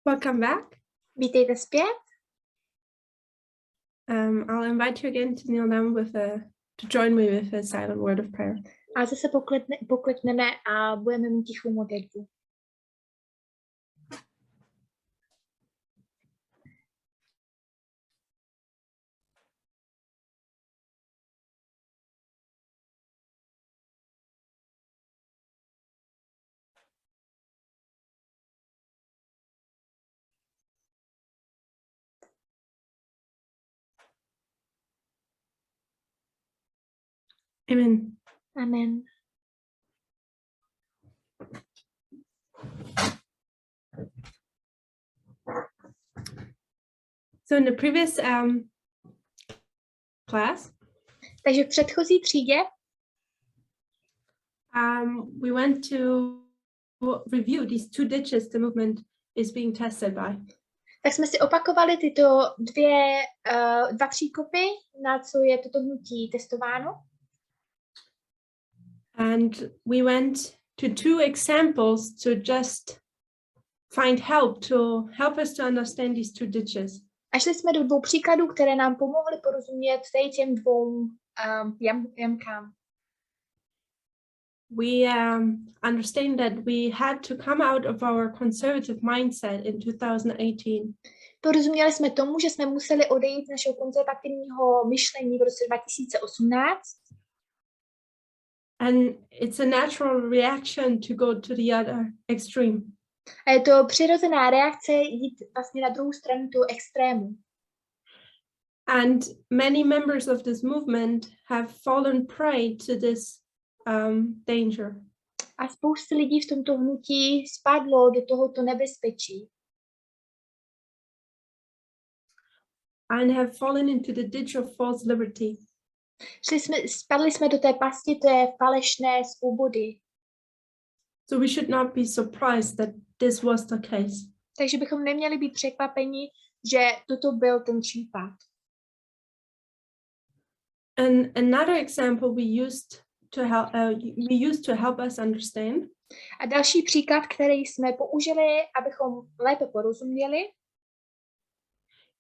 Welcome back. Vítejte zpět. I'll invite you again to kneel down to join me with a silent word of prayer. A zase poklekneme a budeme mít tichou modlitbu. Amen. Amen. So in the previous class, Takže v předchozí třídě we went to review these two ditches the movement is being tested by. tak jsme si opakovali tyto dva příkopy, na co je toto hnutí testováno. And we went to two examples to just find help us to understand these two ditches. A šli jsme do dvou příkladů, které nám pomohly porozumět těm dvou jamkám. We understand that we had to come out of our conservative mindset in 2018. Porozuměli jsme tomu, že jsme museli odejít z našeho konzervativního myšlení v roce 2018. And it's a natural reaction to go to the other extreme. A je to přirozená reakce jít vlastně na druhou stranu toho extrému. And many members of this movement have fallen prey to this danger. A spousta lidí v tomto hnutí spadlo do tohoto nebezpečí. And have fallen into the ditch of false liberty. Spadli jsme do té pasti té falešné svobody. So we should not be surprised that this was the case. Takže bychom neměli být překvapeni, že toto byl ten případ. And another example we used to help us understand. A další příklad, který jsme použili, abychom lépe porozuměli,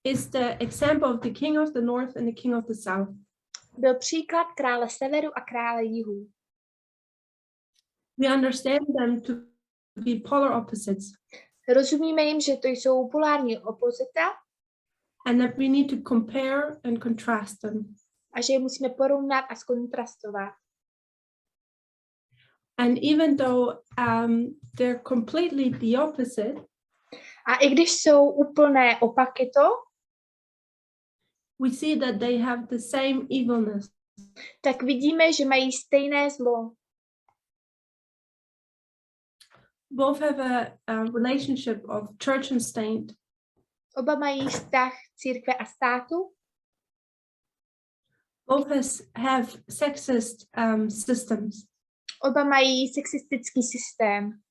is the example of the king of the north and the king of the south. byl příklad krále severu a krále jihu. We understand them to be polar opposites. Rozumíme jim, že to jsou polární opozita and that we need to compare and contrast them. A že je musíme porovnat a zkontrastovat. And even though they're completely the opposite, a i když jsou úplné opaky to, we see that they have the same evilness. Tak vidíme, že mají stejné zlo. Both have a relationship of church and state. Oba mají vztah církve a státu. Both have sexist systems. Oba mají sexistický systém.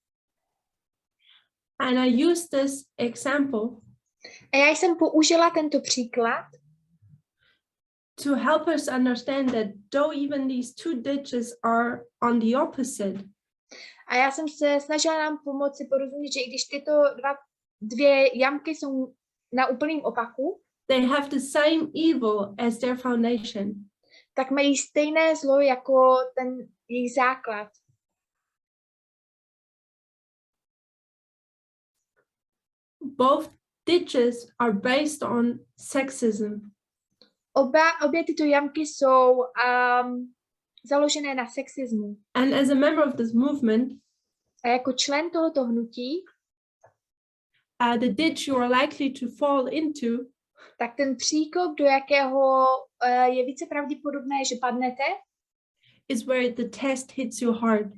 And I use this example. A já jsem použila tento příklad to help us understand that though even these two ditches are on the opposite. A já jsem se snažila nám pomoci porozumět, že i když tyto dvě jamky jsou na úplném opaku, they have the same evil as their foundation. Tak mají stejné zlo jako ten jejich základ. Both ditches are based on sexism. Obě tyto jamky jsou založené na sexismu. And as a member of this movement, a jako člen tohoto hnutí, the ditch you are likely to fall into, tak ten příkop, do jakého je více pravděpodobné, že padnete, is where the test hits you hard.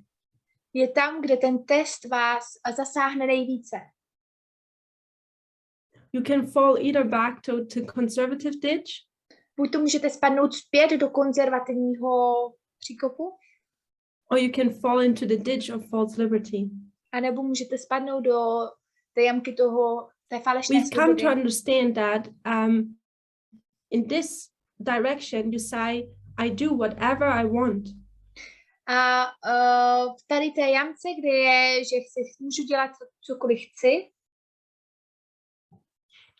Je tam, kde ten test vás zasáhne nejvíce. You can fall either back to conservative ditch, buď to můžete spadnout zpět do konzervativního příkopu, or you can fall into the ditch of false liberty. A nebo můžete spadnout do té jamky té falešné We've come to understand that in this direction you say, I do whatever I want. A v tady té jamce, kde je, že můžu dělat cokoliv chci,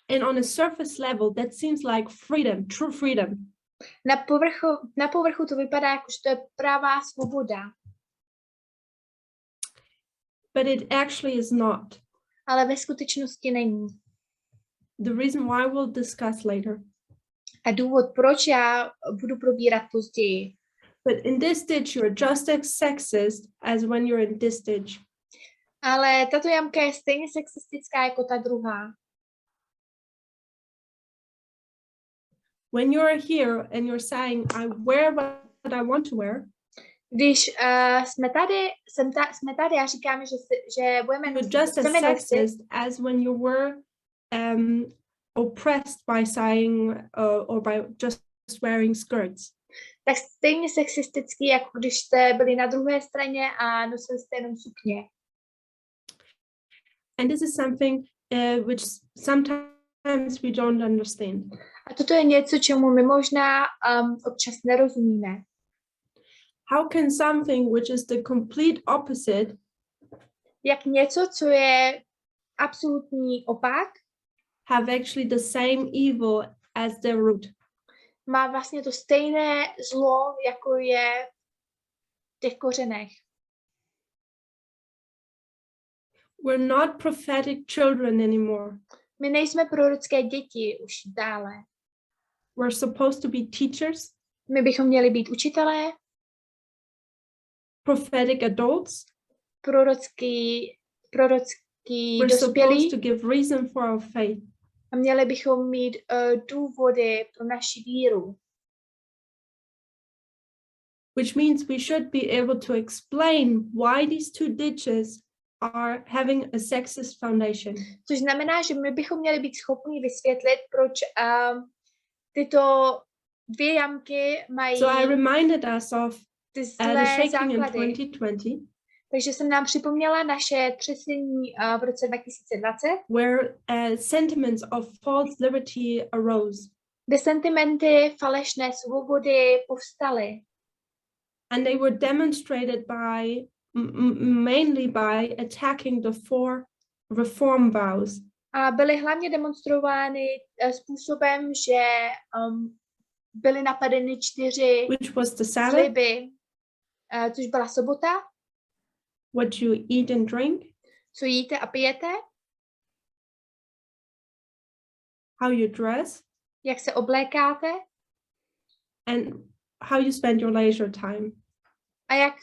And on a surface level, that seems like freedom, true freedom. Na povrchu to vypadá, jako že to je pravá svoboda. But it actually is not. Ale ve skutečnosti není. The reason why we'll discuss later. A důvod, proč já budu probírat později. But in this ditch, you're just as sexist as when you're in this ditch. Ale tato jamka je stejně sexistická jako ta druhá. When you're here and you're saying, I wear what I want to wear, když jsme tady a říkáme, že budeme you're just as sexist as when you were oppressed by saying or by just wearing skirts. Tak stejně sexistický, jako když jste byli na druhé straně a nosili jste jenom sukně. And this is something which sometimes we don't understand. A toto je něco, čemu my možná občas nerozumíme. How can something which is the complete opposite, jak něco, co je absolutní opak, have actually the same evil as their root? Má vlastně to stejné zlo, jako je v těch kořenech. We're not prophetic children anymore. My nejsme prorocké děti už dále. We're supposed to be teachers. My bychom měli být učitelé. Prophetic adults. Prorocký We're dospělí. supposed to give reason for our faith. A měli bychom mít důvody pro naši víru. Which means we should be able to explain why these two ditches are having a sexist foundation. Což znamená, že my bychom měli být schopni vysvětlit, proč tyto dvě jamky mají So I reminded us of ty the zlé shaking základy. in 2020. Takže jsem nám připomněla naše třesení v roce 2020, where sentiments of false liberty arose. Kde sentimenty falešné svobody povstaly. And they were demonstrated by mainly by attacking the 4 reform vows. A byly hlavně demonstrovány způsobem, že byly napadeny 4 which was the Sabbath, sliby, což byla sobota, what you eat and drink, co jíte a pijete, how you dress, jak se oblékáte and how you spend your leisure time. a jak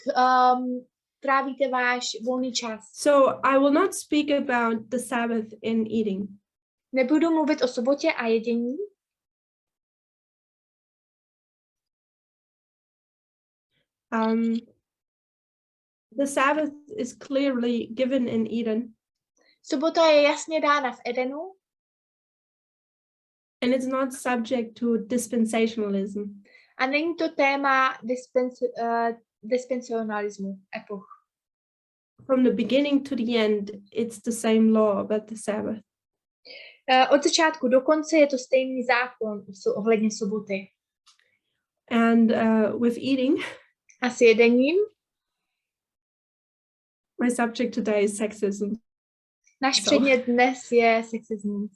trávíte váš volný čas. So I will not speak about the Sabbath in eating. Nebudu mluvit o sobotě a jedění. The Sabbath is clearly given in Eden. Sobota je jasně dána v Edenu. And it's not subject to dispensationalism. A není to téma dispensacionalismu, epoch. From the beginning to the end, it's the same law about the Sabbath. Od začátku do konce je to stejný zákon ohledně soboty. And with eating, a s jedením, my subject today is sexism. Náš předmět dnes je sexismus.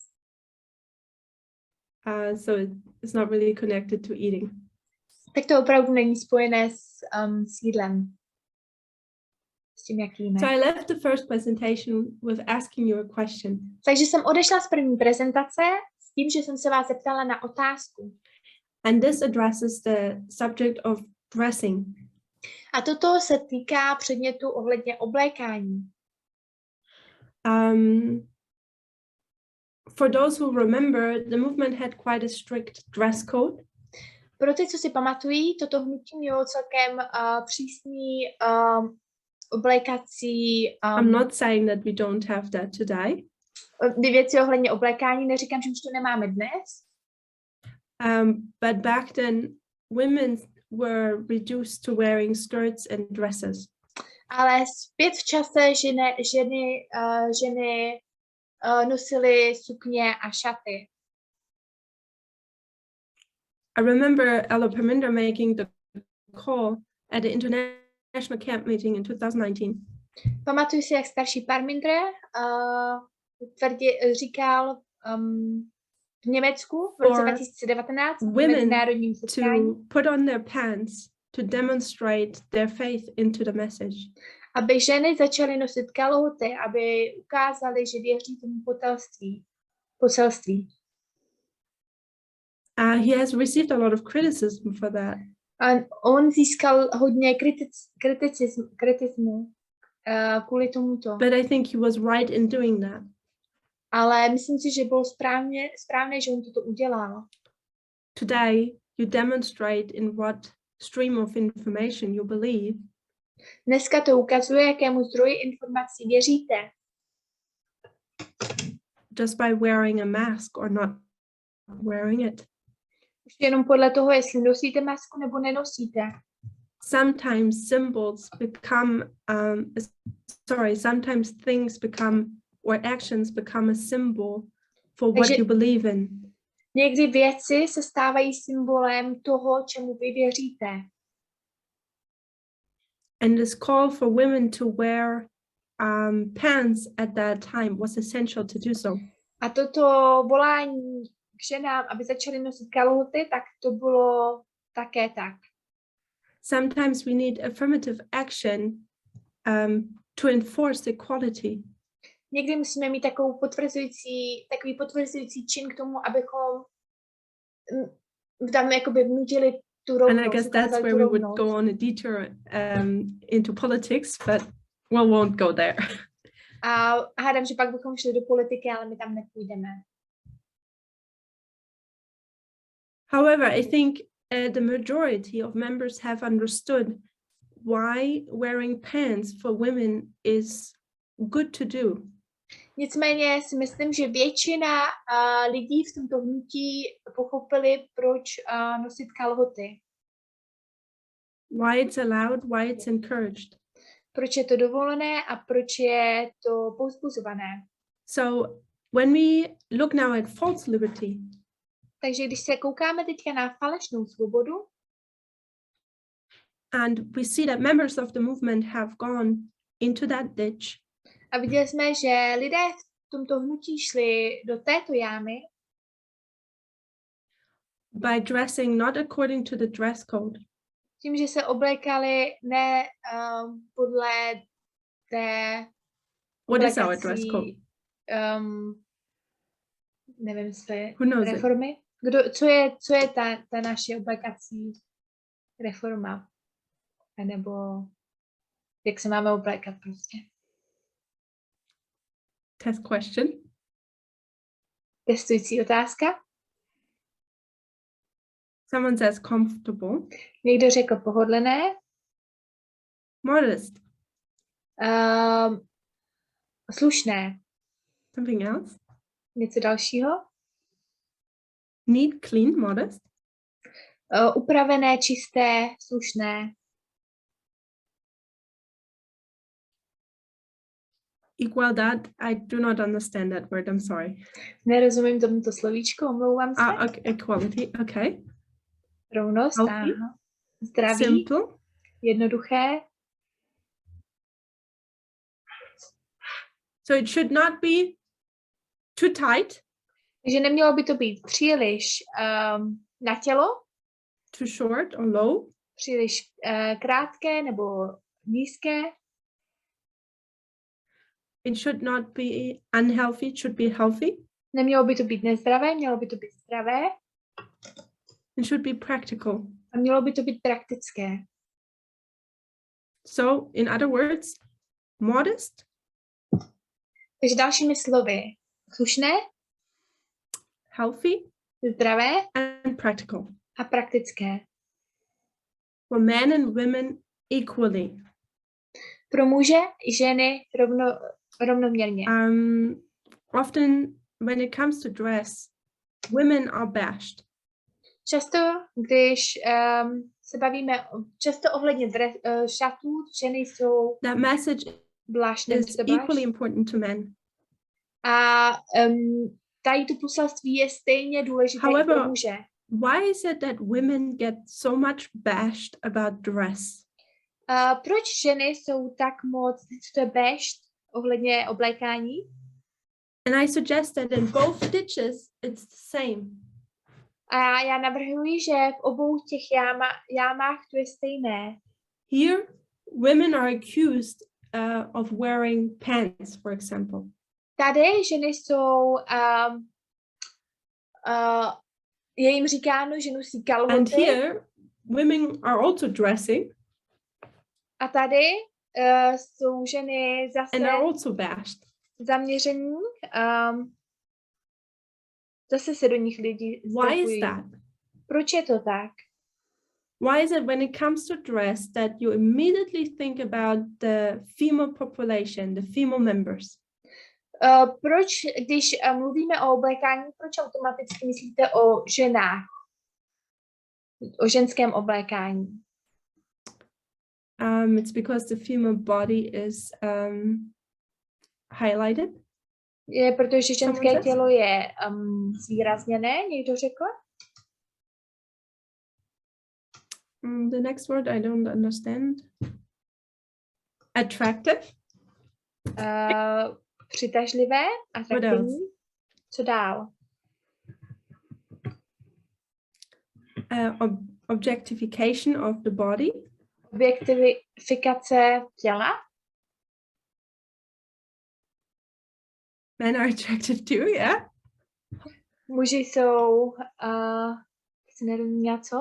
So it's not really connected to eating. Tak to opravdu není spojené s jídlem. S tím, jak jíme. So I left the first presentation with asking you a question. Takže jsem odešla z první prezentace s tím, že jsem se vás zeptala na otázku. And this addresses the subject of dressing. A toto se týká předmětu ohledně oblékání. For those who remember, the movement had quite a strict dress code. Pro ty, co si pamatují, toto hnutí mělo celkem přísný oblékací... I'm not saying that we don't have that today. Věci ohledně oblékání, neříkám, že už to nemáme dnes. But back then, women were reduced to wearing skirts and dresses. Ale zpět v čase ženy nosily sukně a šaty. I remember Ella Perminder making the call at the international camp meeting in 2019. Pamatuju si, jak starší Parminder říkal v Německu v roce 2019 mezinárodním setkání, to put on their pants to demonstrate their faith into the message. Aby ženy začaly nosit kalhoty, aby ukázali, že věří tomu poselství. He has received a lot of criticism for that. A on získal hodně kritismu kvůli tomuto. But I think he was right in doing that. Ale myslím si, že bylo správné, že on toto udělal. Today, you demonstrate in what stream of information you believe. Dneska to ukazuje, jakému zdroji informací věříte. Just by wearing a mask or not wearing it. Už jenom podle toho, jestli nosíte masku nebo nenosíte. Sometimes sometimes things become or actions become a symbol for what you believe in. Někdy věci se stávají symbolem toho, čemu vy věříte. And this call for women to wear pants at that time was essential to do so. A toto volání k ženám, aby začaly nosit kalhoty, tak to bylo také tak. Sometimes we need affirmative action to enforce equality. Někdy musíme mít takový potvrzující čin k tomu, abychom tam jakoby vnutili tu rovnost. And I guess that's where we would go on a detour into politics, but we won't go there. A hádám, že pak bychom šli do politiky, ale my tam nepůjdeme. However, I think the majority of members have understood why wearing pants for women is good to do. Nicméně si myslím, že většina lidí v tomto hnutí pochopili, proč nosit kalhoty. Why it's allowed, why it's encouraged. Proč je to dovolené a proč je to povzbuzované. So when we look now at false liberty, takže když se koukáme teďka na falešnou svobodu, and we see that members of the movement have gone into that ditch, a viděli jsme, že lidé v tomto hnutí šli do této jámy, by dressing not according to the dress code. Tím, že se oblékali ne podle té What is our dress code? Nevím, jestli reformy. Co je ta naše oblékací reforma? Nebo jak se máme oblékat prostě? Test question. Testující otázka. Someone says comfortable. Někdo řekl pohodlné. Modest. Slušné. Something else? Něco dalšího? Neat, clean, modest. Upravené, čisté, slušné. Igualdad, I do not understand that word, I'm sorry. Nerozumím tomuto slovíčku, omlouvám se. Okay, equality, okay. Rovnost, aha. Zdraví. Simple. Jednoduché. So it should not be too tight. Takže nemělo by to být příliš na tělo. Too short or low. Příliš krátké nebo nízké. It should not be unhealthy, it should be healthy. Nemělo by to být nezdravé, mělo by to být zdravé. It should be practical. A mělo by to být praktické. So, in other words, modest. Takže dalšími slovy, slušné, healthy, zdravé and practical. A praktické. For men and women equally. Pro muže i ženy rovnoměrně. Often when it comes to dress, women are bashed. Často, když se bavíme často ohledně šatů, ženy jsou that message is equally important to men. A tady to poselství je stejně důležité pro muže. Why is it that women get so much bashed about dress? Proč ženy jsou tak moc bashed ohledně oblékání? And I suggest that in both ditches, it's the same. A já navrhuji, že v obou těch jámách to je stejné. Here, women are accused of wearing pants, for example. Tady ženy jsou, je jim říkáno, že nosí kalhoty. And here, women are also dressing. A tady jsou ženy zase and are also bashed. zaměření. Zase se do nich lidi Why is strpují. that? Proč je to tak? Why is it when it comes to dress that you immediately think about the female population, the female members? Proč, když mluvíme o oblékání, proč automaticky myslíte o ženách? O ženském oblékání? It's because the female body is highlighted. Je, protože ženské tělo je zvýrazněné, někdo řekl? The next word I don't understand. Attractive. Přitažlivé, atraktivní. Co dál? Objectification of the body. Objektifikace těla. Men are attractive too, yeah. Muži jsou, se nevím něco.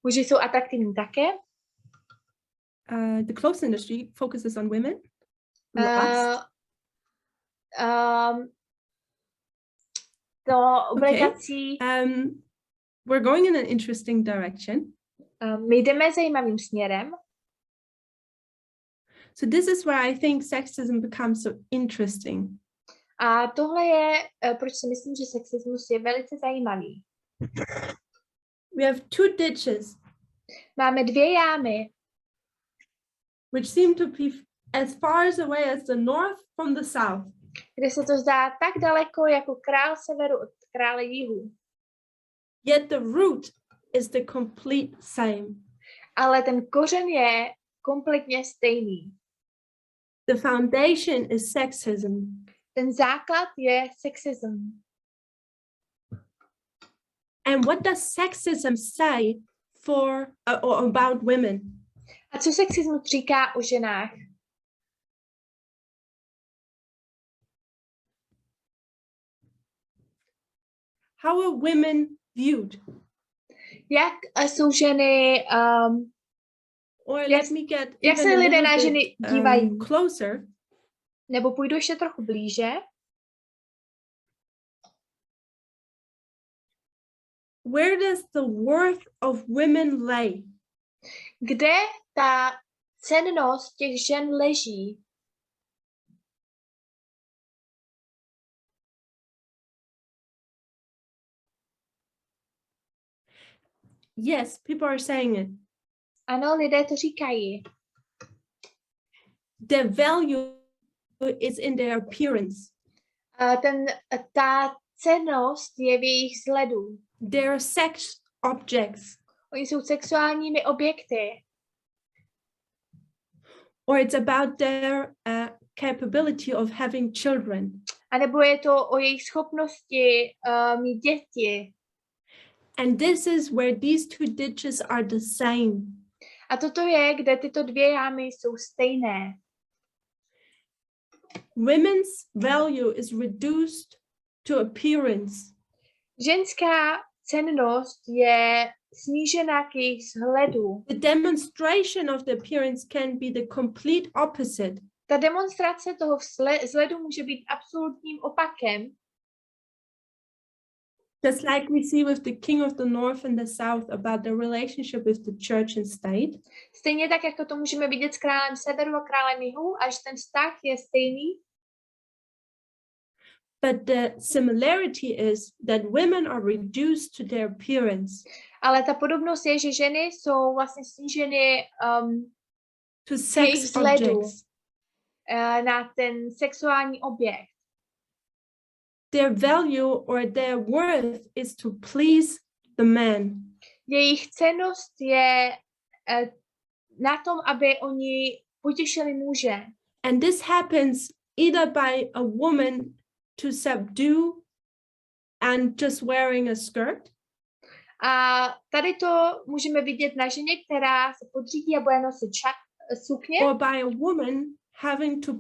Muži jsou atraktivní také. The clothes industry focuses on women. To oblékací. We're going in an interesting direction. My jdeme zajímavým směrem. So this is where I think sexism becomes so interesting. A tohle je, proč si myslím, že sexismus je velice zajímavý. We have two ditches. Máme dvě jámy. Which seem to be as far away as the north from the south. Kde se to zdá tak daleko jako král severu od krále jihu. Yet the root is the complete same. Ale ten kořen je kompletně stejný. The foundation is sexism. Ten základ je sexism. And what does sexism say for or about women? A co sexismus říká o ženách? How are women viewed? Jak jsou ženy Or let me get jak se lidé na ženy dívají? Closer. Nebo půjdu ještě trochu blíže. Where does the worth of women lay? Kde ta cennost těch žen leží? Yes, people are saying it. Ano, lidé to říkají. Their value is in their appearance. Ta cennost je v jejich vzhledu. They're sex objects. Oni jsou sexuálními objekty. Or it's about their capability of having children. A nebo je to o jejich schopnosti mít děti. And this is where these two ditches are the same. A toto je, kde tyto dvě jámy jsou stejné. Women's value is reduced to appearance. Ženská cennost je snížena k jejich vzhledu. The demonstration of the appearance can be the complete opposite. Ta demonstrace toho vzhledu může být absolutním opakem. Just like we see with the king of the north and the south about the relationship with the church and state. Stejně tak, jako to můžeme vidět s králem severu a králem jihu, až ten vztah je stejný. But the similarity is that women are reduced to their appearance. Ale ta podobnost je, že ženy jsou vlastně sníženy to sex objects. Na ten sexuální objekt. Their value or their worth is to please the man. Jejich cennost je na tom, aby oni potěšili muže. And this happens either by a woman to subdue and just wearing a skirt. A tady to můžeme vidět na ženě, která se podřídí a bude nosit sukně. Or by a woman having to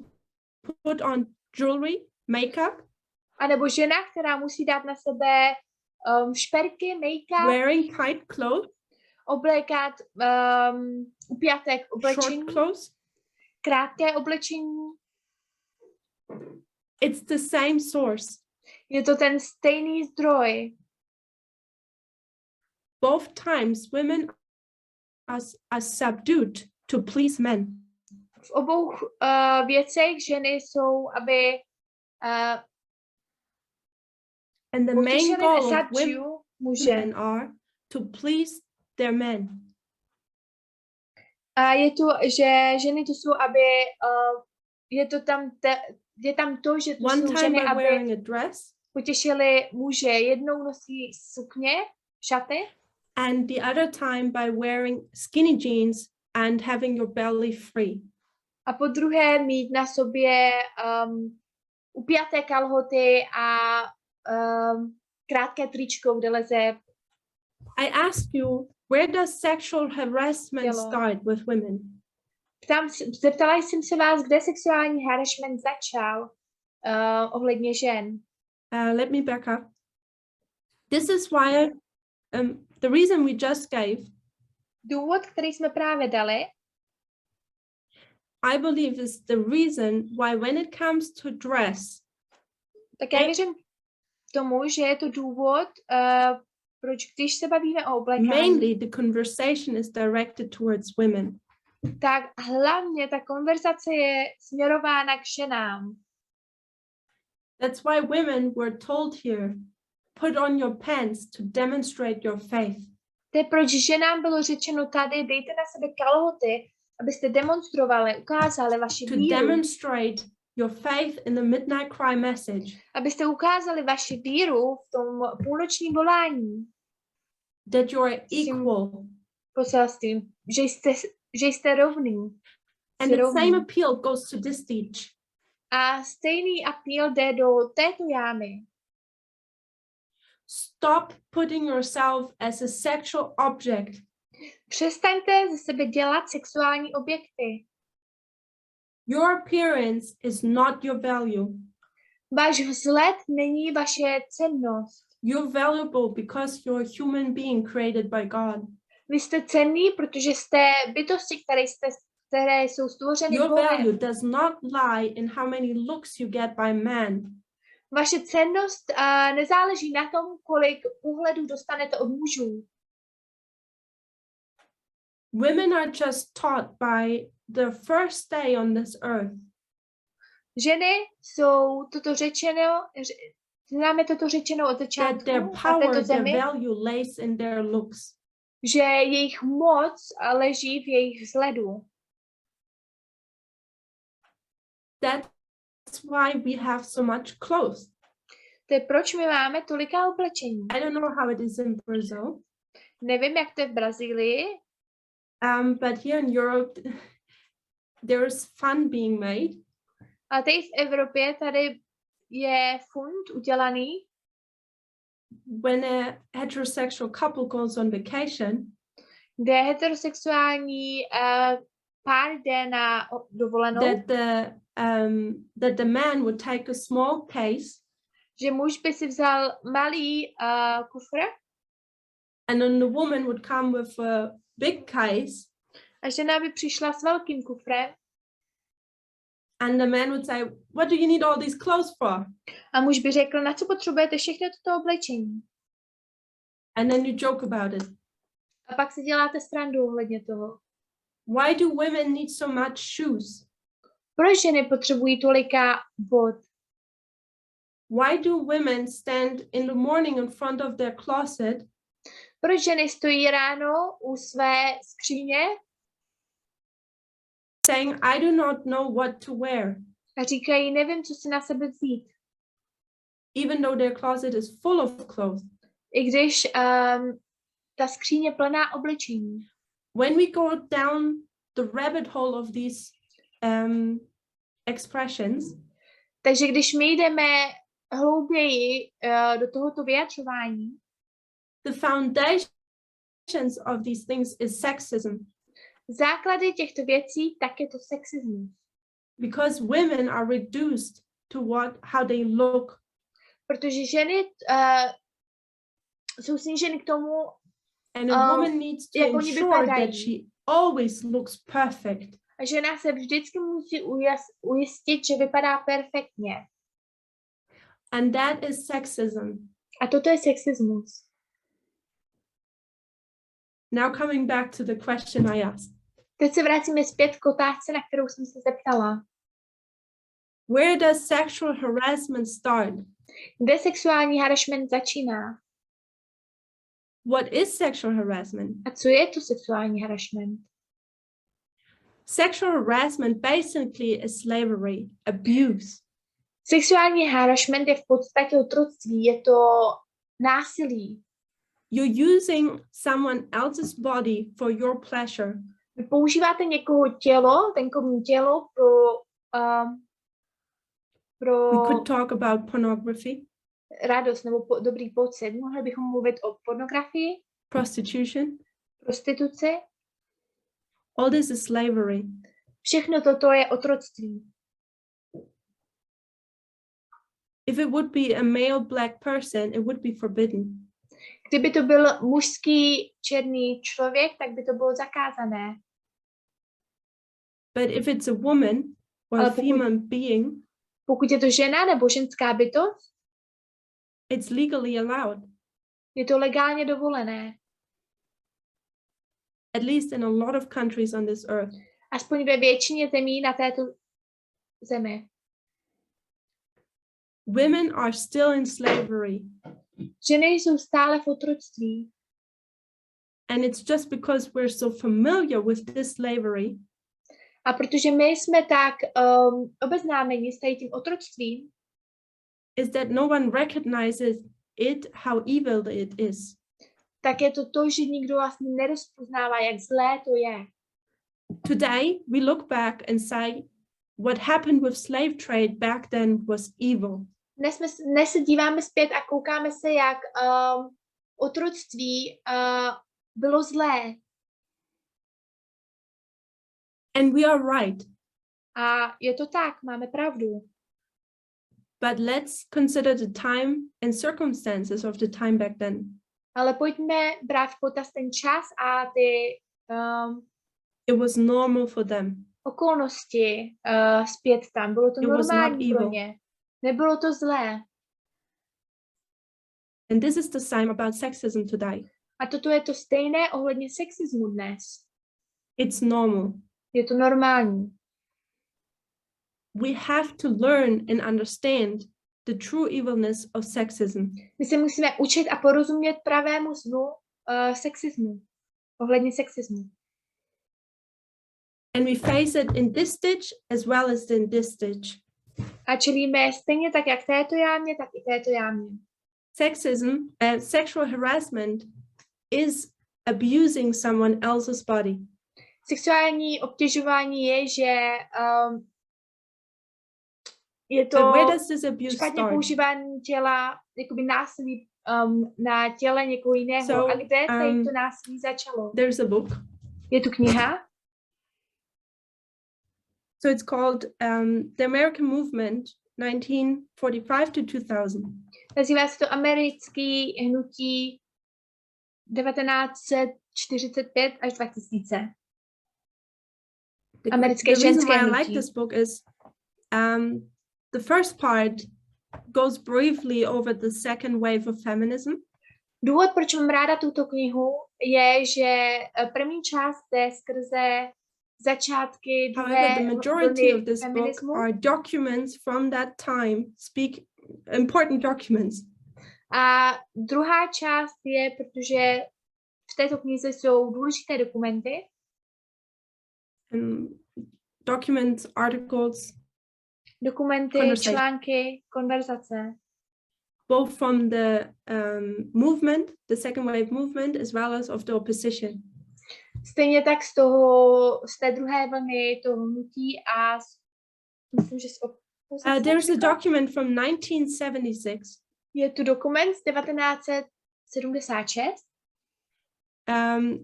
put on jewelry, makeup. A nebo žena, která musí dát na sebe šperky, make-up. Wearing tight clothes. Oblékat upjaté oblečení. Short clothes. Krátké oblečení. It's the same source. Je to ten stejný zdroj. Both times women are subdued to please men. V obou věcech ženy jsou, aby and the main goal of women are to please their men. A je to, že ženy to jsou, aby je tam to, že to One jsou time ženy, by aby wearing a dress, potěšily muže. Jednou nosí sukně, šaty. And the other time by wearing skinny jeans and having your belly free. A po druhé mít na sobě upjaté kalhoty a krátké tričko, kde leze. I ask you, where does sexual harassment start with women? Zeptala jsem se vás, kde sexuální harassment začal ohledně žen. Let me back up. This is why the reason we just gave. Důvod, který jsme právě dali, I believe is the reason why when it comes to dress. Tak já věřím tomu, že je to důvod, proč když se bavíme o oblékání. Mainly the conversation is directed towards women. Tak hlavně ta konverzace je směrována k ženám. That's why women were told here, put on your pants to demonstrate your faith. To je proč ženám bylo řečeno tady, dejte na sebe kalhoty, abyste demonstrovali, ukázali vaši víru. To demonstrate your faith in the midnight cry message. Abyste ukázali vaši víru v tom půlnočním volání. That you are equal. Poselstvím, že jste rovný. And the same appeal goes to this stage. A stejný appeal jde do této jámy. Stop putting yourself as a sexual object. Přestaňte ze sebe dělat sexuální objekty. Your appearance is not your value. Váš vzhled není vaše cennost. You're valuable because you're a human being created by God. Vy jste cenný, protože jste bytosti, které jsou stvořeny Your Bohem. value does not lie in how many looks you get by man. Vaše cennost nezáleží na tom, kolik úhledů dostanete od mužů. Women are just taught by the first day on this earth. Ženy jsou toto řečeno, známe toto řečeno od začátku that their na power, této zemi, their value lays in their looks. že jejich moc leží v jejich vzhledu. That's why we have so much clothes. To je proč my máme toliká oblečení. I don't know how it is in Brazil. Nevím, jak to je v Brazílii. But here in Europe, there's fun being made. A tady v Evropě tady je fund udělaný. When a heterosexual couple goes on vacation, kde heterosexuální pár jde na dovolenou, that the man would take a small case, že muž by si vzal malý kufr, and then the woman would come with a big case, a žena by přišla s velkým kufrem, and the man would say, what do you need all these clothes for? A muž by řekl, na co potřebujete všechno toto oblečení? And then you joke about it. A pak si děláte srandu ohledně toho. Why do women need so much shoes? Proč ženy potřebují tolika bot? Why do women stand in the morning in front of their closet? Proč ženy stojí ráno u své skříně? Saying, I do not know what to wear. A říkají, nevím, co si na sebe vzít. Even though their closet is full of clothes. I když ta skříně plná oblečení. When we go down the rabbit hole of these expressions, Takže když my jdeme hlouběji do tohoto vyjadřování, the foundations of these things is sexism. základy těchto věcí, tak je to sexismus. Because women are reduced to how they look. Protože ženy jsou sníženy k tomu, And a woman needs to jak oni ensure vypadají. that she always looks perfect. A žena se vždycky musí ujistit, že vypadá perfektně. And that is sexism. A toto je sexismus. Now coming back to the question I asked. Teď se vracíme zpět k otázce, na kterou jsem se zeptala. Where does sexual harassment start? Kde sexuální harassment začíná? What is sexual harassment? A co je to sexuální harassment? Sexual harassment basically is slavery, abuse. Sexuální harassment je v podstatě otroctví, je to násilí. You're using someone else's body for your pleasure. Vy používáte někoho tělo, venkovní tělo pro We could talk about pornography, radost nebo dobrý pocit. Mohli bychom mluvit o pornografii, prostitution. prostituci. All this is slavery. Všechno toto je otroctví. If it would be a male black person, it would be forbidden. Kdyby to byl mužský černý člověk, tak by to bylo zakázané. But if it's a woman or a female being, pokud je to žena nebo ženská bytost, it's legally allowed. je to legálně dovolené. At least in a lot of countries on this earth. Aspoň ve většině zemí na této zemi. Women are still in slavery. Ženy jsou stále v otroctví. And it's just because we're so familiar with this slavery. A protože my jsme tak obeznámeni s tím otroctvím, is that no one recognizes it, how evil it is. tak je to, že nikdo vlastně nerozpoznává, jak zlé to je. Today, we look back and say, what happened with slave trade back then was evil. Dnes se díváme zpět a koukáme se, jak otroctví bylo zlé. And we are right. A je to tak, máme pravdu. But let's consider the time and circumstances of the time back then. Ale pojďme brát v potaz ten čas a ty It was normal for them. okolnosti zpět tam. Bylo to normální pro ně. Nebylo to zlé. And this is the same about sexism today. A toto je to stejné ohledně sexismu dnes. It's normal. Je to normální. We have to learn and understand the true evilness of sexism. My se musíme učit a porozumět pravému zlu sexismu. Ohledně sexismu. And we face it in this stitch as well as in this stitch. A čelíme stejně tak jak této jámě, tak i této jámě. Sexism, sexual harassment is abusing someone else's body. Sexuální obtěžování je, že je to špatně používání těla, jakoby násilí na těle někoho jiného. So, a kde se to násilí začalo? There's a book. Je tu kniha. So it's called The American Movement 1945 to 2000. Nazývá se to americký hnutí 1945 až 2000. Americké ženské hnutí. I like this book is the first part goes briefly over the second wave of feminism. Důvod, proč mám ráda tuto knihu, je, že první část jde skrze začátky druhé the majority of this feminismu. book are documents from that time, important documents. A druhá část je, protože v této knize jsou důležité dokumenty. Documents, articles, dokumenty, články, konverzace. Both from the movement, the second wave movement, as well as of the opposition. Stejně tak z té druhé vlny toho hnutí a Myslím, že there's a document from 1976. Je tu dokument z 1976.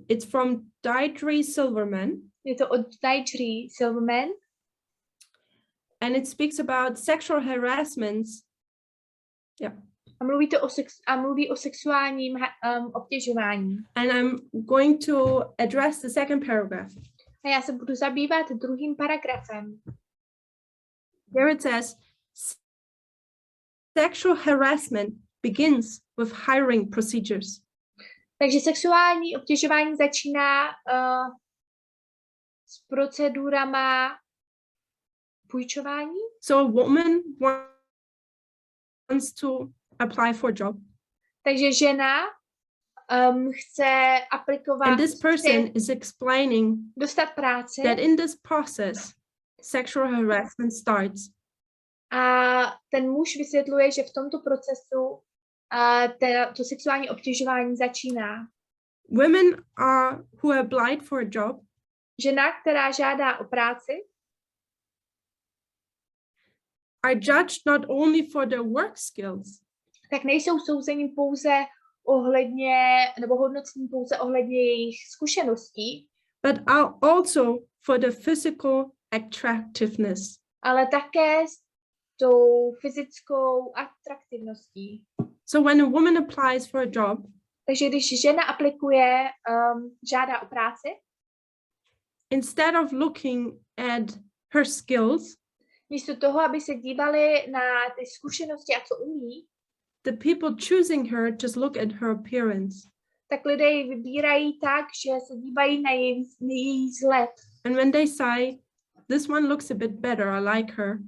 It's from Dietry Silverman. Je to od Dietry Silverman. And it speaks about sexual harassments. Yeah. A mluví o sexuálním obtěžování. And I'm going to address the second paragraph. A já se budu zabývat druhým paragrafem. There it says, sexual harassment begins with hiring procedures. Takže sexuální obtěžování začíná s procedurama půjčování. So a woman wants to apply for a job. Takže žena chce aplikovat, and this person is explaining dostat práci. That in this process, sexual harassment starts. A ten muž vysvětluje, že v tomto procesu to sexuální obtěžování začíná. Women who applied for a job. Žena, která žádá o práci, are judged not only for their work skills, tak nejsou souzeni pouze ohledně, nebo hodnocení pouze ohledně jejich zkušeností, but also for the physical attractiveness. Ale také s tou fyzickou atraktivností. So when a woman applies for a job, takže když žena aplikuje, žádá o práci, instead of looking at her skills, místo toho, aby se dívali na ty zkušenosti a co umí, the people choosing her just look at her appearance. Tak lidé ji vybírají tak, že se dívají na její vzhled. And when they say, this one looks a bit better, I like her,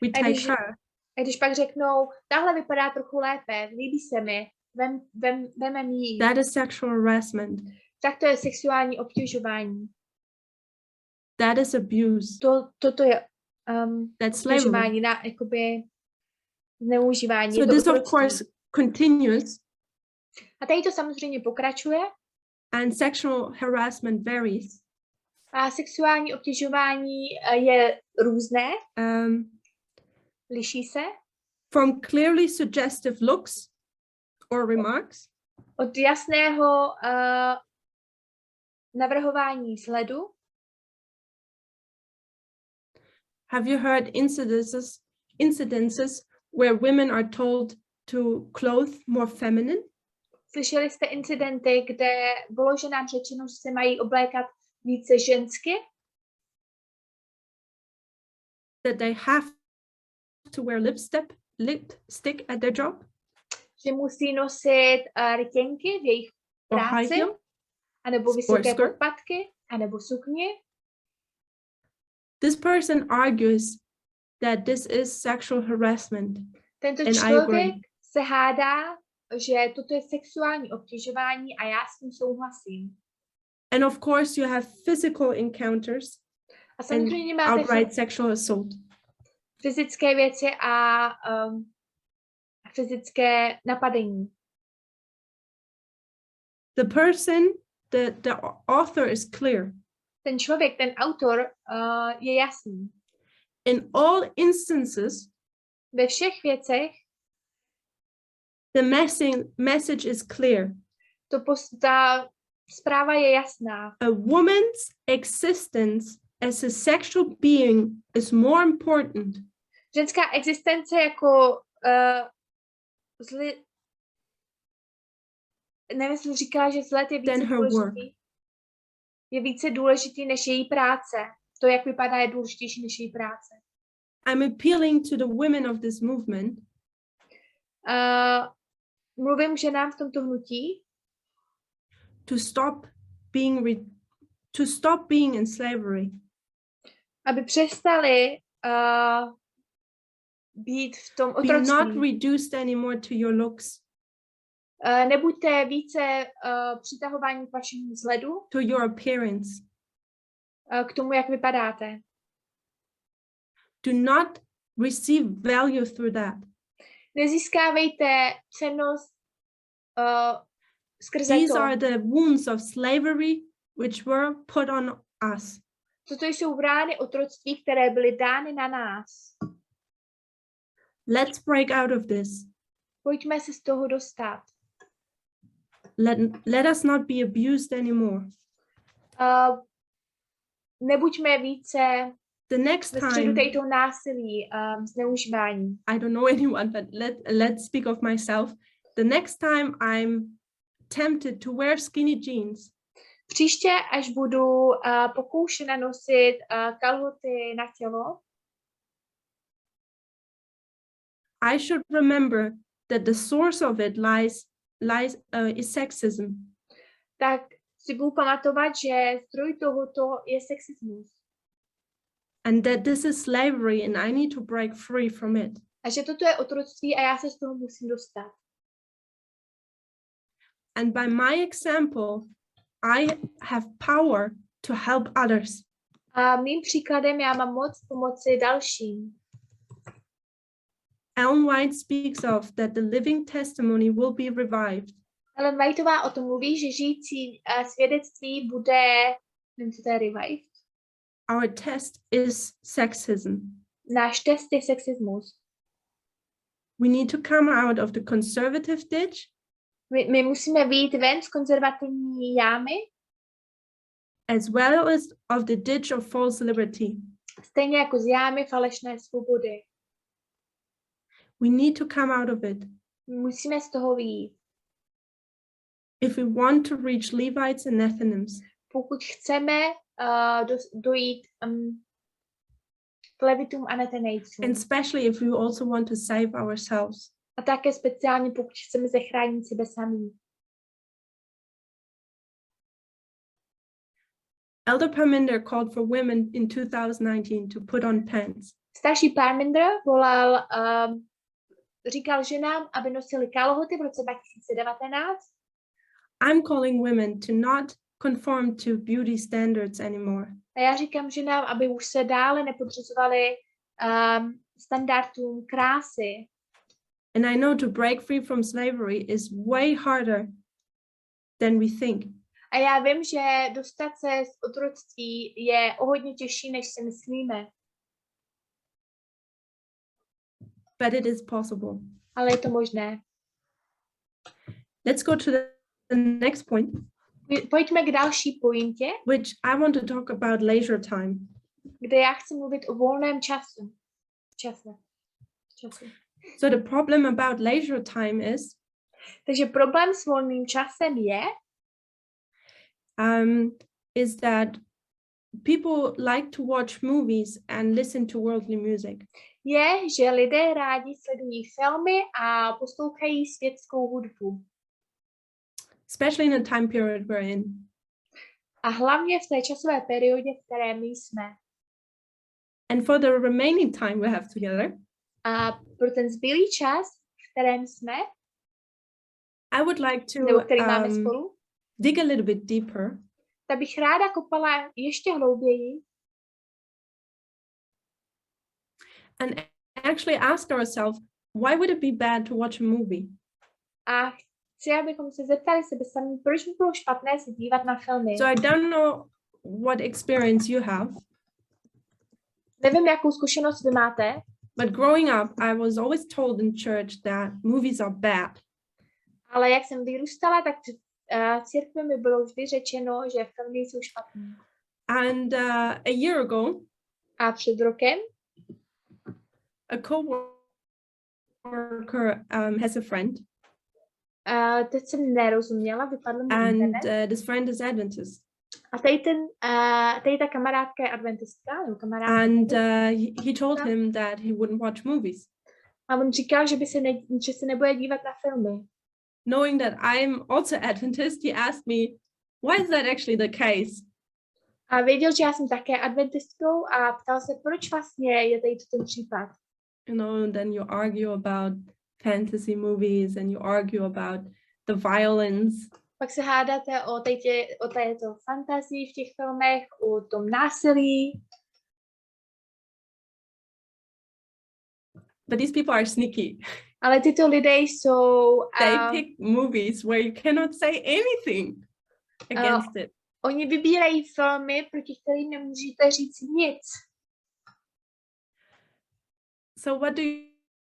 we take her. A když pak řeknou, tahle vypadá trochu lépe, líbí se mi, vememe ji. That is sexual harassment. Tak to je sexuální obtěžování. That is abuse. Toto je that's slavery. Jakoby zneužívání. So this of course continues. A tady to samozřejmě pokračuje. And sexual harassment varies. A sexuální obtěžování je různé. Liší se. From clearly suggestive looks or remarks. Od jasného navrhování vzhledu. Have you heard incidences where women are told to clothe more feminine? Slyšeli jste incidenty, kde bylo ženám řečeno, že se mají oblékat více žensky? That they have to wear lipstick at their job? Že musí nosit rytěnky v jejich práci? Anebo vysoké podpatky? Anebo sukně? This person argues that this is sexual harassment. Tento člověk se hádá, že toto je sexuální obtěžování a já s tím souhlasím. And of course you have physical encounters a samozřejmě máte outright sexual assault. Fyzické věci a fyzické napadení. The person, the author is clear. Ten člověk, ten autor je jasný. In all instances, ve všech věcech, the message is clear. Ta zpráva je jasná. A woman's existence as a sexual being is more important. Ženská existence jako nevím, jestli říkala, že vzhled je více důležitý. Je více důležitý než její práce. To, jak vypadá, je důležitější než její práce. I'm appealing to the women of this movement. Mluvím k ženám v tomto hnutí. To stop being in slavery. Aby přestali být v tom otroctví. Be not reduced anymore to your looks. Nebuďte více přitahování k vašemu vzhledu. To your appearance. K tomu, jak vypadáte. Do not receive value through that. Nezískávejte cennost skrze These to. are the wounds of slavery which were put on us. Toto jsou brány otroctví, které byly dány na nás. Let's break out of this. Pojďme se z toho dostat. Let us not be abused anymore. Nebuďme více The next ve středu time, této násilí, zneužívání. I don't know anyone, but let's speak of myself. The next time I'm tempted to wear skinny jeans, Příště, až budu pokoušena nosit kalhoty na tělo, I should remember that the source of it is sexism. tak si budu pamatovat, že zdroj tohoto je sexismus. And that this is slavery and I need to break free from it. A že toto je otroctví a já se z toho musím dostat. And by my example, I have power to help others. A mým příkladem já mám moc pomoci dalším. Ellen White speaks of that the living testimony will be revived. Ellen Whiteová o tom mluví, že žijící svědectví bude, nevím, co to je revived. Our test is sexism. Náš test je sexismus. We need to come out of the conservative ditch My musíme vyjít ven z konzervativní jámy, as well as of the ditch of false liberty. stejně jako z jámy falešné svobody. We need to come out of it Musíme z toho vyjít. if we want to reach Levites and Nethinims. Pokud chceme dojít k Levitům a Netanejcům. And especially if we also want to save ourselves. A také speciálně, pokud chceme zachránit sebe samý. Elder Parminder called for women in 2019 to put on pants. Starší Parminder říkal ženám, aby nosili kalhoty v roce 2019. I'm calling women to not conform to beauty standards anymore. A já říkám ženám, aby už se dále nepodřizovali standardům krásy. And I know to break free from slavery is way harder than we think. A já vím, že dostat se z otroctví je o hodně těžší, než si myslíme. But it is possible. Ale je to možné. Let's go to the next point, Pojďme k další pointě, which I want to talk about leisure time. kde já chci mluvit o volném času. So the problem about leisure time Takže problém s volným časem is that people like to watch movies and listen to worldly music. Je, že lidé rádi sledují filmy a poslouchají světskou hudbu. Especially in the time period we're in. A hlavně v té časové periodě, v které my jsme. And for the remaining time we have together, A pro ten zbylý čas, v kterém jsme, I would like to nebo který máme spolu, dig a little bit deeper tak bych ráda kopala ještě hlouběji and actually ask ourselves, why would it be bad to watch a movie? a chci, abychom se zeptali sebe sami, proč by bylo špatné se dívat na filmy. So I don't know what experience you have, Nevím, jakou zkušenost vy máte, but growing up, I was always told in church that movies are bad. ale jak jsem vyrůstala, tak v církvi mi bylo vždy řečeno, že filmy jsou špatné. And a year ago, A před rokem a co-worker has a friend, teď jsem nerozuměla, vypadlo mi and internet. this friend is Adventist. A tady ta kamarádka je adventistka, nebo kamarádka. And he told him that he wouldn't watch movies. A on říkal, že se nebude dívat na filmy. Knowing that I'm also Adventist, he asked me, why is that actually the case? A věděl, že já jsem také adventistkou a ptal se, proč vlastně je tady ten případ. You know, and then you argue about fantasy movies and you argue about the violence. Pak se hádáte o této fantazii v těch filmech, o tom násilí. But these people are sneaky. Ale tyto lidé jsou... They pick movies where you cannot say anything against it. Oni vybírají filmy, proti kterým nemůžete říct nic. So what do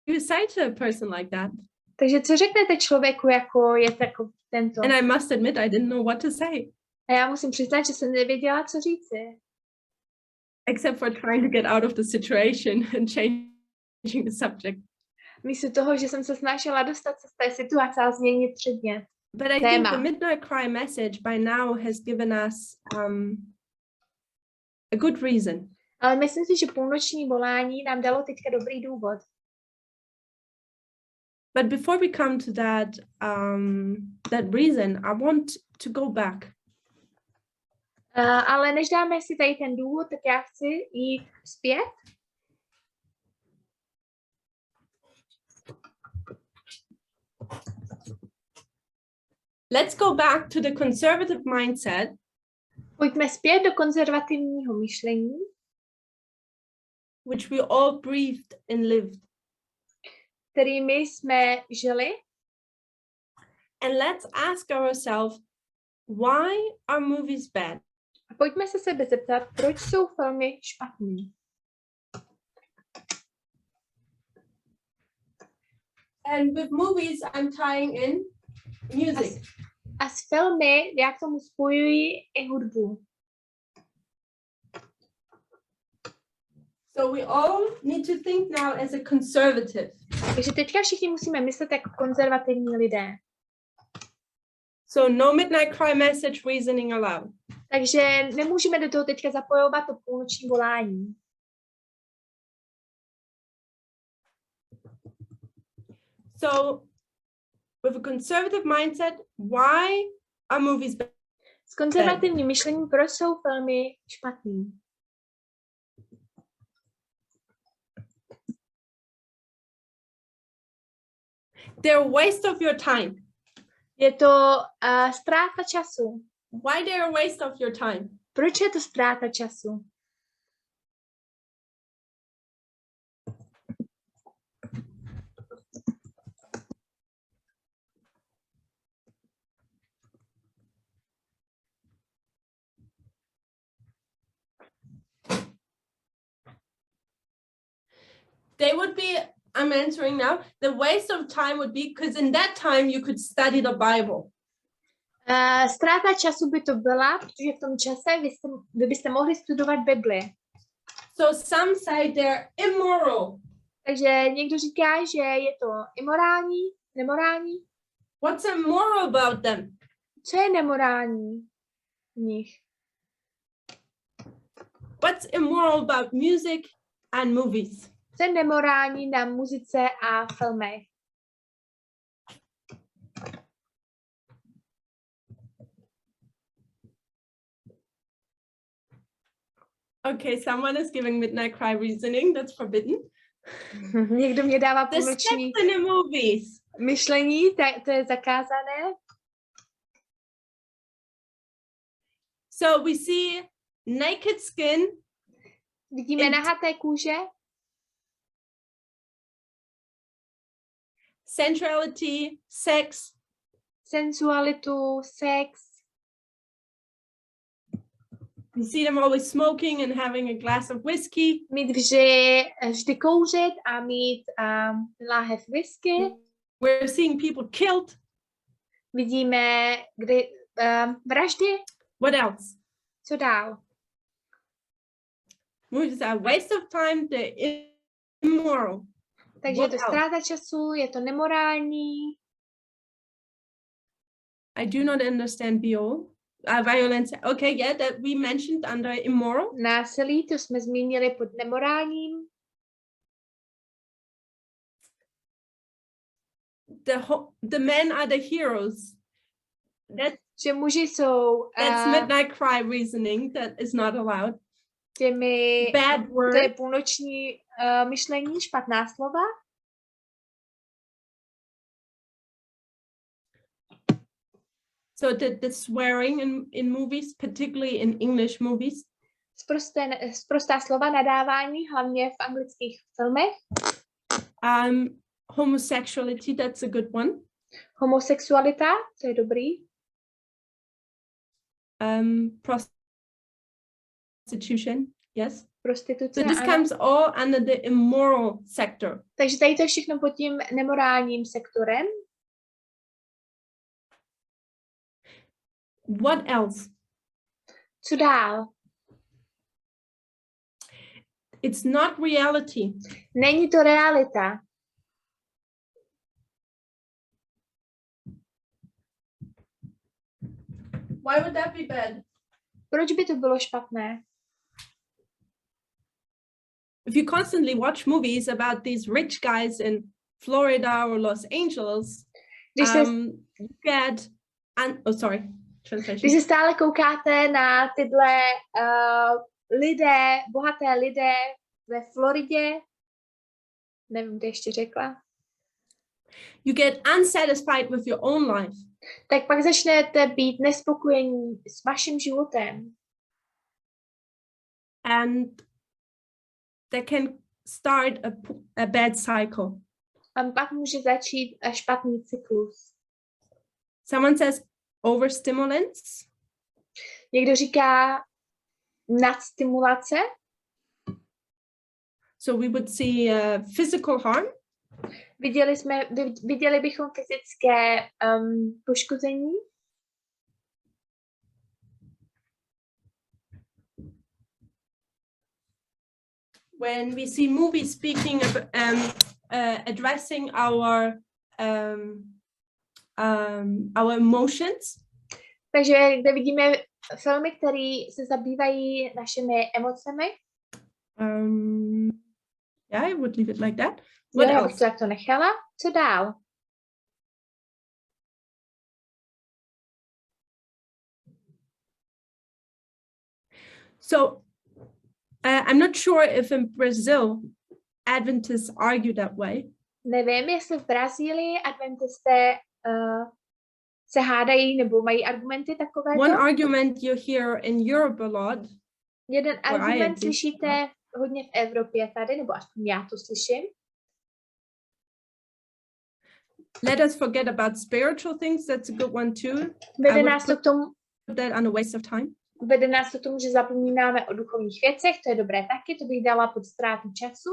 you say to a person like that? Takže co řeknete člověku, jako je takový tento? And I must admit, I didn't know what to say, A já musím přiznat, že jsem nevěděla, co říci. except for trying to get out of the situation and changing the subject. Místo toho, že jsem se snažila dostat se z té situace a změnit předmět. But I think the Midnight Cry message by now has given us a good reason. Ale myslím si, že půlnoční volání nám dalo teďka dobrý důvod. But before we come to that reason, I want to go back. Ale než dáme si tady ten důvod, tak já chci jít zpět. Let's go back to the conservative mindset. Pojďme zpět do konzervativního myšlení, which we all breathed and lived. kterými jsme žili. And let's ask ourselves, why are movies bad? A pojďme se sebe zeptat, proč jsou filmy špatný. And with movies, I'm tying in music. A s filmy já k tomu spojuji i hudbu. So we all need to think now as a conservative. Takže teďka všichni musíme myslet jako konzervativní lidé. So no midnight cry message reasoning allowed. Takže nemůžeme do toho teďka zapojovat to půlnoční volání. So with a conservative mindset, why are movies bad? S konzervativním myšlením, proč jsou filmy špatný? They're a waste of your time. Je to ztráta času. Why they're a waste of your time? Proč je to ztráta času? They would be, I'm answering now, the waste of time would be because in that time you could study the Bible. Ztráta času by to byla, protože v tom čase vy byste mohli studovat Bibli. So some say they're immoral. Takže někdo říká, že je to imorální, nemorální. What's immoral about them? Co je nemorální v nich? What's immoral about music and movies? Co je nemorální na muzice a filmech? Okay, someone is giving midnight cry reasoning. That's forbidden. Někdo mě dává The sex půlnoční in the movies. myšlení, to je zakázané. So we see naked skin. Vidíme nahaté kůže, Sensuality, sex. sensualitu, sex. We see them always smoking and having a glass of whiskey. Mít vždy kouřit a mít láhev whisky. We're seeing people killed. Vidíme vraždy. What else? Co dál? Movies are a waste of time. They're immoral. Takže What je to else? ztráta času, je to nemorální. I do not understand violence. Okay, yeah, that we mentioned under immoral. Násilí, to jsme zmínili pod nemorálním. The men are the heroes. Že muži jsou That's midnight cry reasoning. That is not allowed. těmi, Bad word. to je půlnoční myšlení, špatná slova. So the swearing in movies, particularly in English movies. Sprostá slova, nadávání, hlavně v anglických filmech. Homosexuality, that's a good one. Homosexualita, to je dobrý. prostitution, yes. Prostituce, So this ano. comes all under the immoral sector. Takže tady to je všechno pod tím nemorálním sektorem. What else? Co dál? It's not reality. Není to realita. Why would that be bad? Proč by to bylo špatné? If you constantly watch movies about these rich guys in Florida or Los Angeles, you get, translation. Když se stále koukáte na tyhle lidé, bohaté lidé ve Floridě, nevím, kde ještě řekla, you get unsatisfied with your own life. tak pak začnete být nespokojení s vaším životem. And that can start a bad cycle. A pak může začít špatný cyklus. Someone says overstimulance. Někdo říká nadstimulace. So we would see physical harm. Viděli bychom fyzické poškození. When we see movies speaking of addressing our emotions. Takže kde vidíme filmy, které se zabývají našimi emocemi. Yeah, I would leave it like that. What Já else? bych to takto nechala. Co dál? So I'm not sure if in Brazil Adventists argue that way. Nevím, jestli v Brazílii adventisté se hádají nebo mají argumenty takové. One argument you hear in Europe a lot. Jeden argument slyšíte hodně v Evropě tady, nebo aspoň já to slyším. Let us forget about spiritual things. That's a good one too. Vede nás to k tomu, that on a waste of time. Vede nás to k tomu, že zapomínáme o duchovních věcech, to je dobré taky, to bych dala pod ztrátu času.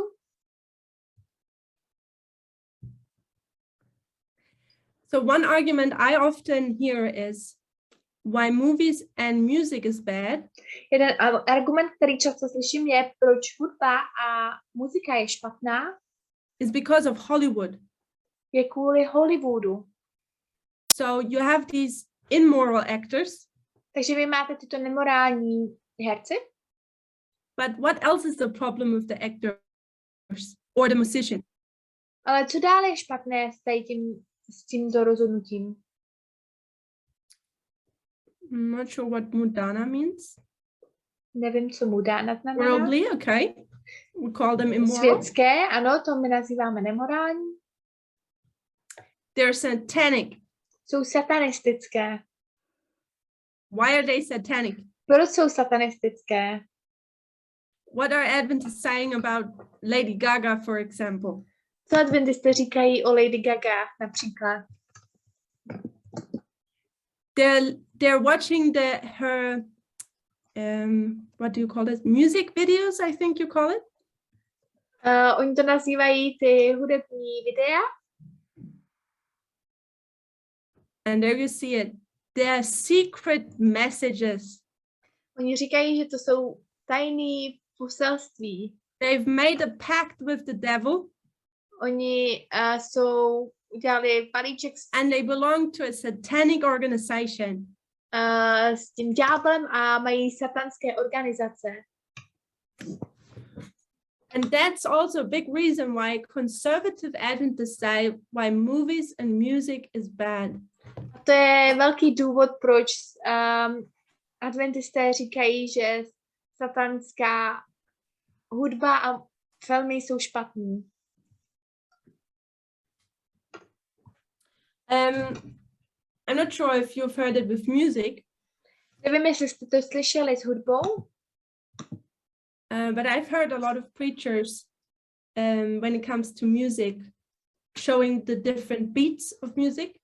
So one argument I often hear is why movies and music is bad. Jeden argument, který často slyším, je, proč hudba a muzika je špatná. Is because of Hollywood. Je kvůli Hollywoodu. So you have these immoral actors. Takže vy máte tyto nemorální herci. But what else is the problem with the actors or the musician? Ale co dále je špatné s tímto rozhodnutím? I'm not sure what mudana means. Nevím, co mudana znamená. Worldly, okay. We call them immoral. Světské, ano, to my nazýváme nemorální. They're satanic. Jsou satanistické. Why are they satanic? Proč jsou satanistické? What are Adventists saying about Lady Gaga, for example? Co adventisté říkají o Lady Gaga například? They're watching her what do you call it? Music videos, I think you call it. Oni to nazývají ty hudební videa. And there you see it. They're secret messages. Oni říkají, že to jsou tajný poselství. They've made a pact with the devil. Oni udělali balíček and they belong to a satanic organization. S tím ďáblem a mají satanské organizace. And that's also a big reason why conservative Adventists say why movies and music is bad. A to je velký důvod, proč adventisté říkají, že satanská hudba a filmy jsou špatný. I'm not sure if you've heard it with music. Nevím, jestli jste to slyšeli s hudbou. But I've heard a lot of preachers when it comes to music showing the different beats of music.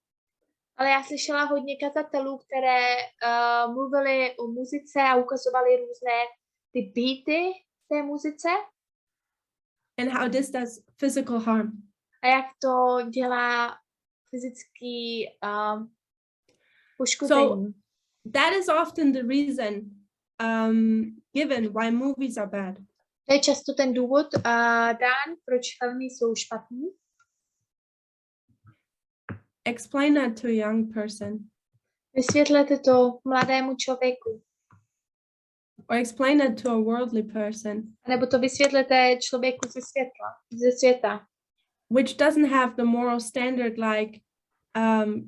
Ale já slyšela hodně kazatelů, které mluvili o muzice a ukazovali různé ty beaty té muzice. And how this does physical harm. A jak to dělá fyzický poškození. So that is often the reason given why movies are bad. To je často ten důvod dán, proč filmy jsou špatný. Explain that to a young person. Vysvětlete to mladému člověku. Or explain that to a worldly person. Nebo to vysvětlete člověku ze světa. Which doesn't have the moral standard like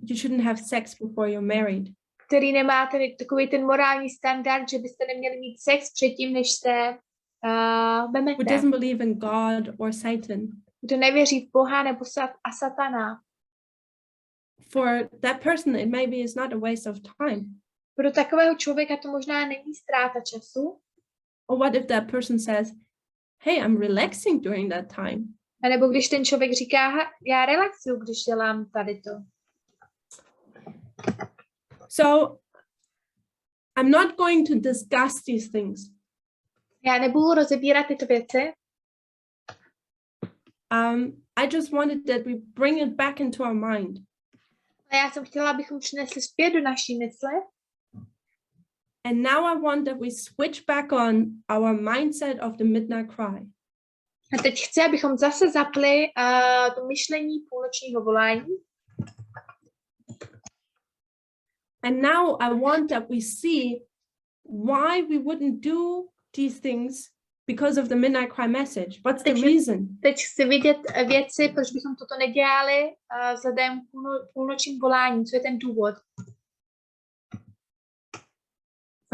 you shouldn't have sex before you're married. Který nemá takový ten morální standard, že byste neměli mít sex předtím, než se vemete. Who doesn't believe in God or Satan. Kdo nevěří v Boha nebo a satana. For that person, it maybe is not a waste of time. Pro takového člověka to možná není ztráta času. Or what if that person says, hey, I'm relaxing during that time. A nebo když ten člověk říká, já relaxuju, když dělám tady to. So, I'm not going to discuss these things. Já nebudu rozebírat tyto věci. I just wanted that we bring it back into our mind. A já jsem chtěla, abychom přinesli zpět do naší mysle. And now I want that we switch back on our mindset of the midnight cry. A teď chci, abychom zase zapli to myšlení půlnočního volání. And now I want that we see why we wouldn't do these things because of the midnight cry message. What's the reason? Teď chci vidět věci, proč bychom toto nedělali vzhledem k půlnočním volání. Co je ten důvod?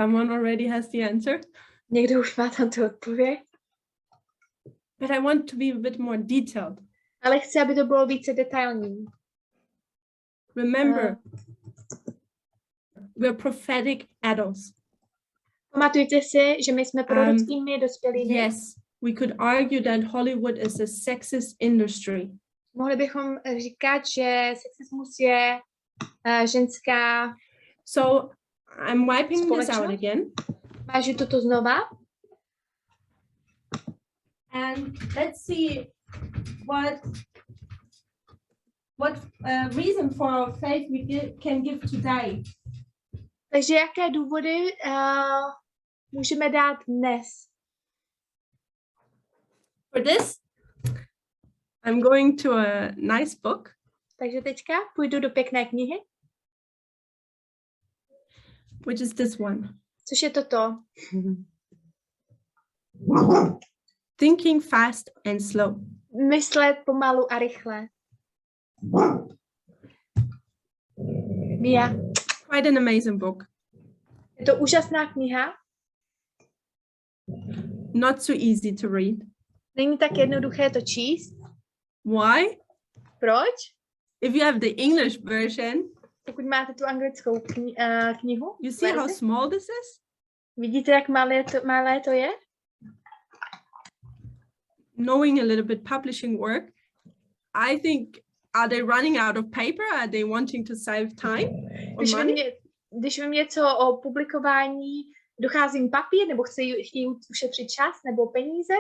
Someone already has the answer. Někdo už má tam tu odpověď. But I want to be a bit more detailed. Ale chci, aby to bylo více detailní. Remember, we're prophetic adults. Pamatujte si, že my jsme prorockými dospělými. Yes, we could argue that Hollywood is a sexist industry. Mohli bychom říkat, že sexismus je ženská. So I'm wiping this out again. Vážu toto znova. And let's see what reason for our faith we can give today. Takže jaké důvody můžeme dát dnes? For this, I'm going to a nice book. Takže teďka půjdu do pěkné knihy. Which is this one. Což je toto. Thinking Fast and Slow. Myslet pomalu a rychle. Mia. Quite an amazing book. Je to úžasná kniha. Not so easy to read. Není tak jednoduché to číst. Why? Proč? If you have the English version, pokud máte tu anglickou knihu. You see how small this is? Vidíte, jak malé to je? Knowing a little bit publishing work, I think, are they running out of paper? Are they wanting to save time or money? Když vím něco o publikování, dochází jim papír, nebo chtějí ušetřit čas nebo peníze?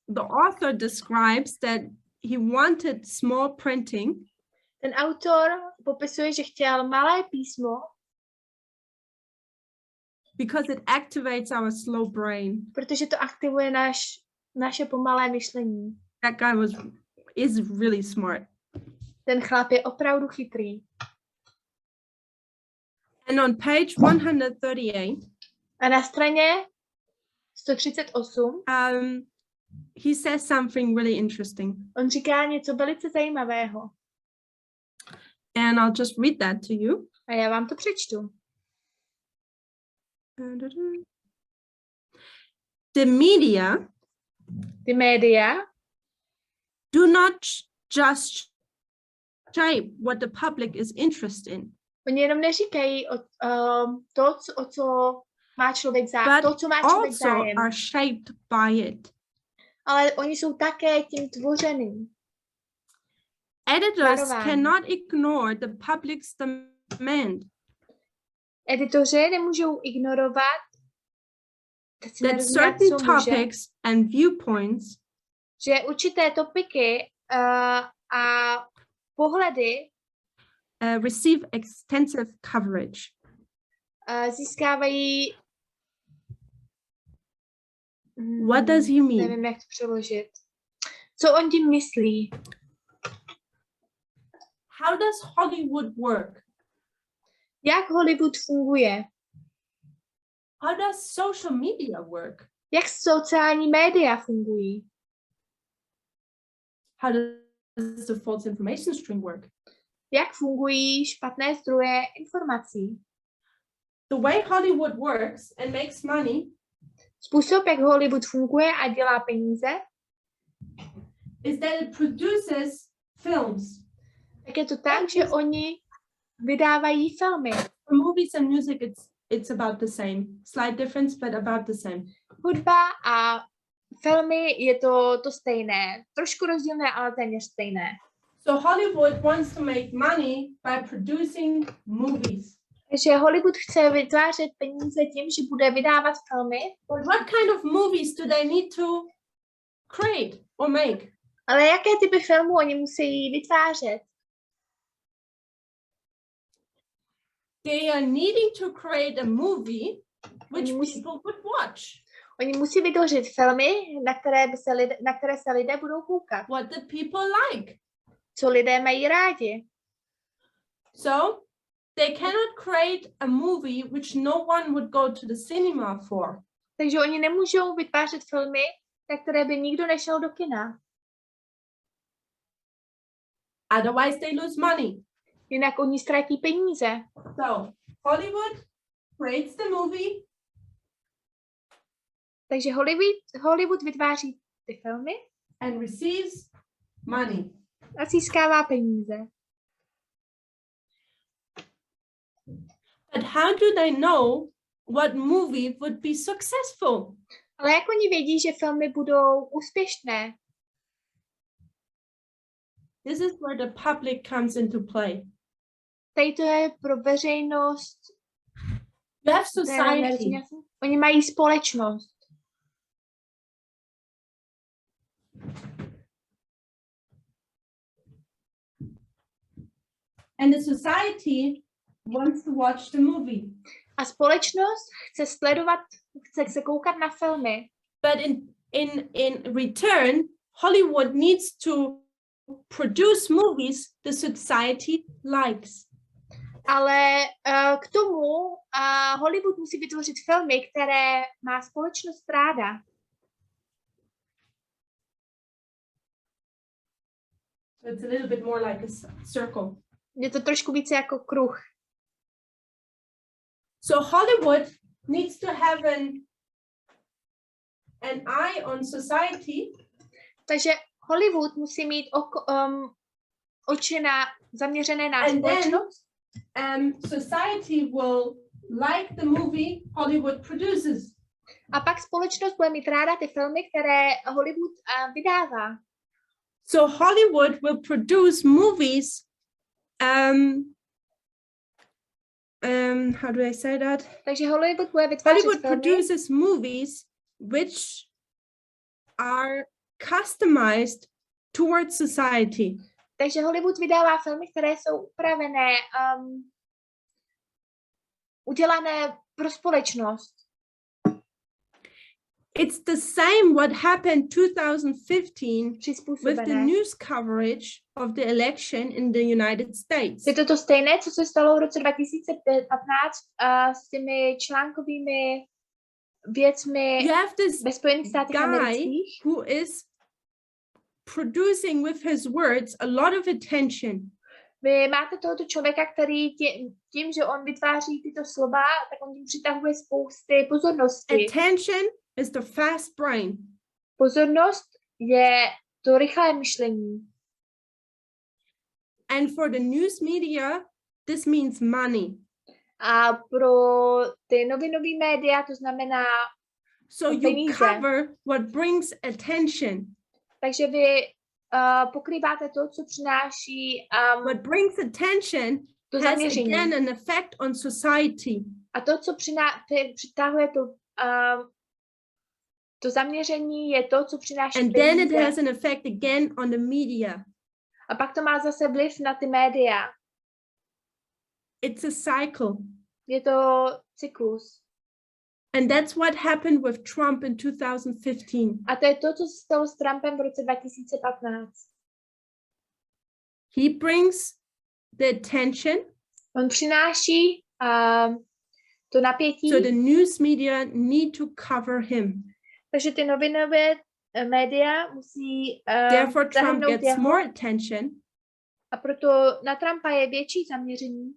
The author describes that he wanted small printing. Ten autor popisuje, že chtěl malé písmo. Because it activates our slow brain. Protože to aktivuje naše pomalé myšlení. That guy is really smart. Ten chlap je opravdu chytrý. And on page 138. A na straně 138. He says something really interesting. On říká něco velice zajímavého. And I'll just read that to you. A já vám to přečtu. The media do not just shape what the public is interested in. Oni jenom neříkají o co má člověk zájem. To, co má člověk zájem. Are shaped by it. Ale oni jsou také tím tvořeným. Editors varování. cannot ignore the public's demand Editoři nemůžou ignorovat, teď si that nerozumím, jak certain co může, topics and viewpoints že určité topiky a pohledy receive extensive coverage. získávají What does he mean? nevím, jak to přeložit. Co on tím myslí? How does Hollywood work? Jak Hollywood funguje? How does social media work? Jak sociální média fungují? How does the false information stream work? Jak fungují špatné zdroje informací? The way Hollywood works and makes money Způsob, jak Hollywood funguje a dělá peníze, is that it produces films. tak je to tak, že oni vydávají filmy. For movies and music, it's about the same. Slight difference, but about the same. Hudba a filmy je to stejné. Trošku rozdílné, ale téměř stejné. So Hollywood wants to make money by producing movies. Takže Hollywood chce vytvářet peníze tím, že bude vydávat filmy. But what kind of movies do they need to create or make? Ale jaké typy filmů oni musí vytvářet? They are needing to create a movie which people would watch. Oni musí vytvořit filmy, na které se lidé budou koukat. What the people like. Co lidé mají rádi. So they cannot create a movie which no one would go to the cinema for. Takže oni nemůžou vytvářet filmy, na které by nikdo nešel do kina. Otherwise they lose money. Jinak oni ztratí peníze. So Hollywood creates the movie. Takže Hollywood vytváří ty filmy And receives money. a získává peníze. But how do they know what movie would be successful? Ale jak oni vědí, že filmy budou úspěšné? This is where the public comes into play. Tady to je pro veřejnost. You have society. Oni mají společnost. And the society wants to watch the movie. A společnost chce se koukat na filmy. But in return, Hollywood needs to produce movies the society likes. Ale k tomu Hollywood musí vytvořit filmy, které má společnost ráda. It's a little bit more like a circle. Je to trošku více jako kruh. So Hollywood needs to have an eye on society. Takže Hollywood musí mít oči zaměřené na And then, společnost. Society will like the movie Hollywood produces. A pak společnost bude mít ráda ty filmy, které Hollywood vydává. So Hollywood will produce movies. How do I say that? Takže Hollywood bude vytvářet Hollywood filmy, produces movies which are customized towards society. takže Hollywood vydává filmy, které jsou upravené, udělané pro společnost. It's the same what happened 2015 with the news coverage of the election in the United States. Je to stejné, co se stalo v roce 2015 s těmi článkovými věcmi You have this ve Spojených státech guy amerických. who is producing with his words a lot of attention. Vy máte tohoto člověka, který tím, že on vytváří tyto slova, tak on tím přitahuje spousty pozornosti. Attention is the fast brain. Pozornost je to rychlé myšlení. And for the news media, this means money. A pro ty novinové média to znamená So you peníze. cover what brings attention. Takže vy pokrýváte to, co přináší what brings attention to has zaměření. again an effect on society. A to, co přitahuje to zaměření, je to, co přináší And then it peníze. has an effect again on the media. A pak to má zase vliv na ty média. It's a cycle. Je to cyklus. And that's what happened with Trump in 2015. A to je to, co se stalo s Trumpem v roce 2015. He brings the attention, On přináší to napětí, so the news media need to cover him. takže ty novinové média musí Therefore, Trump zahrnout gets jeho. more attention, A proto na Trumpa je větší zaměření.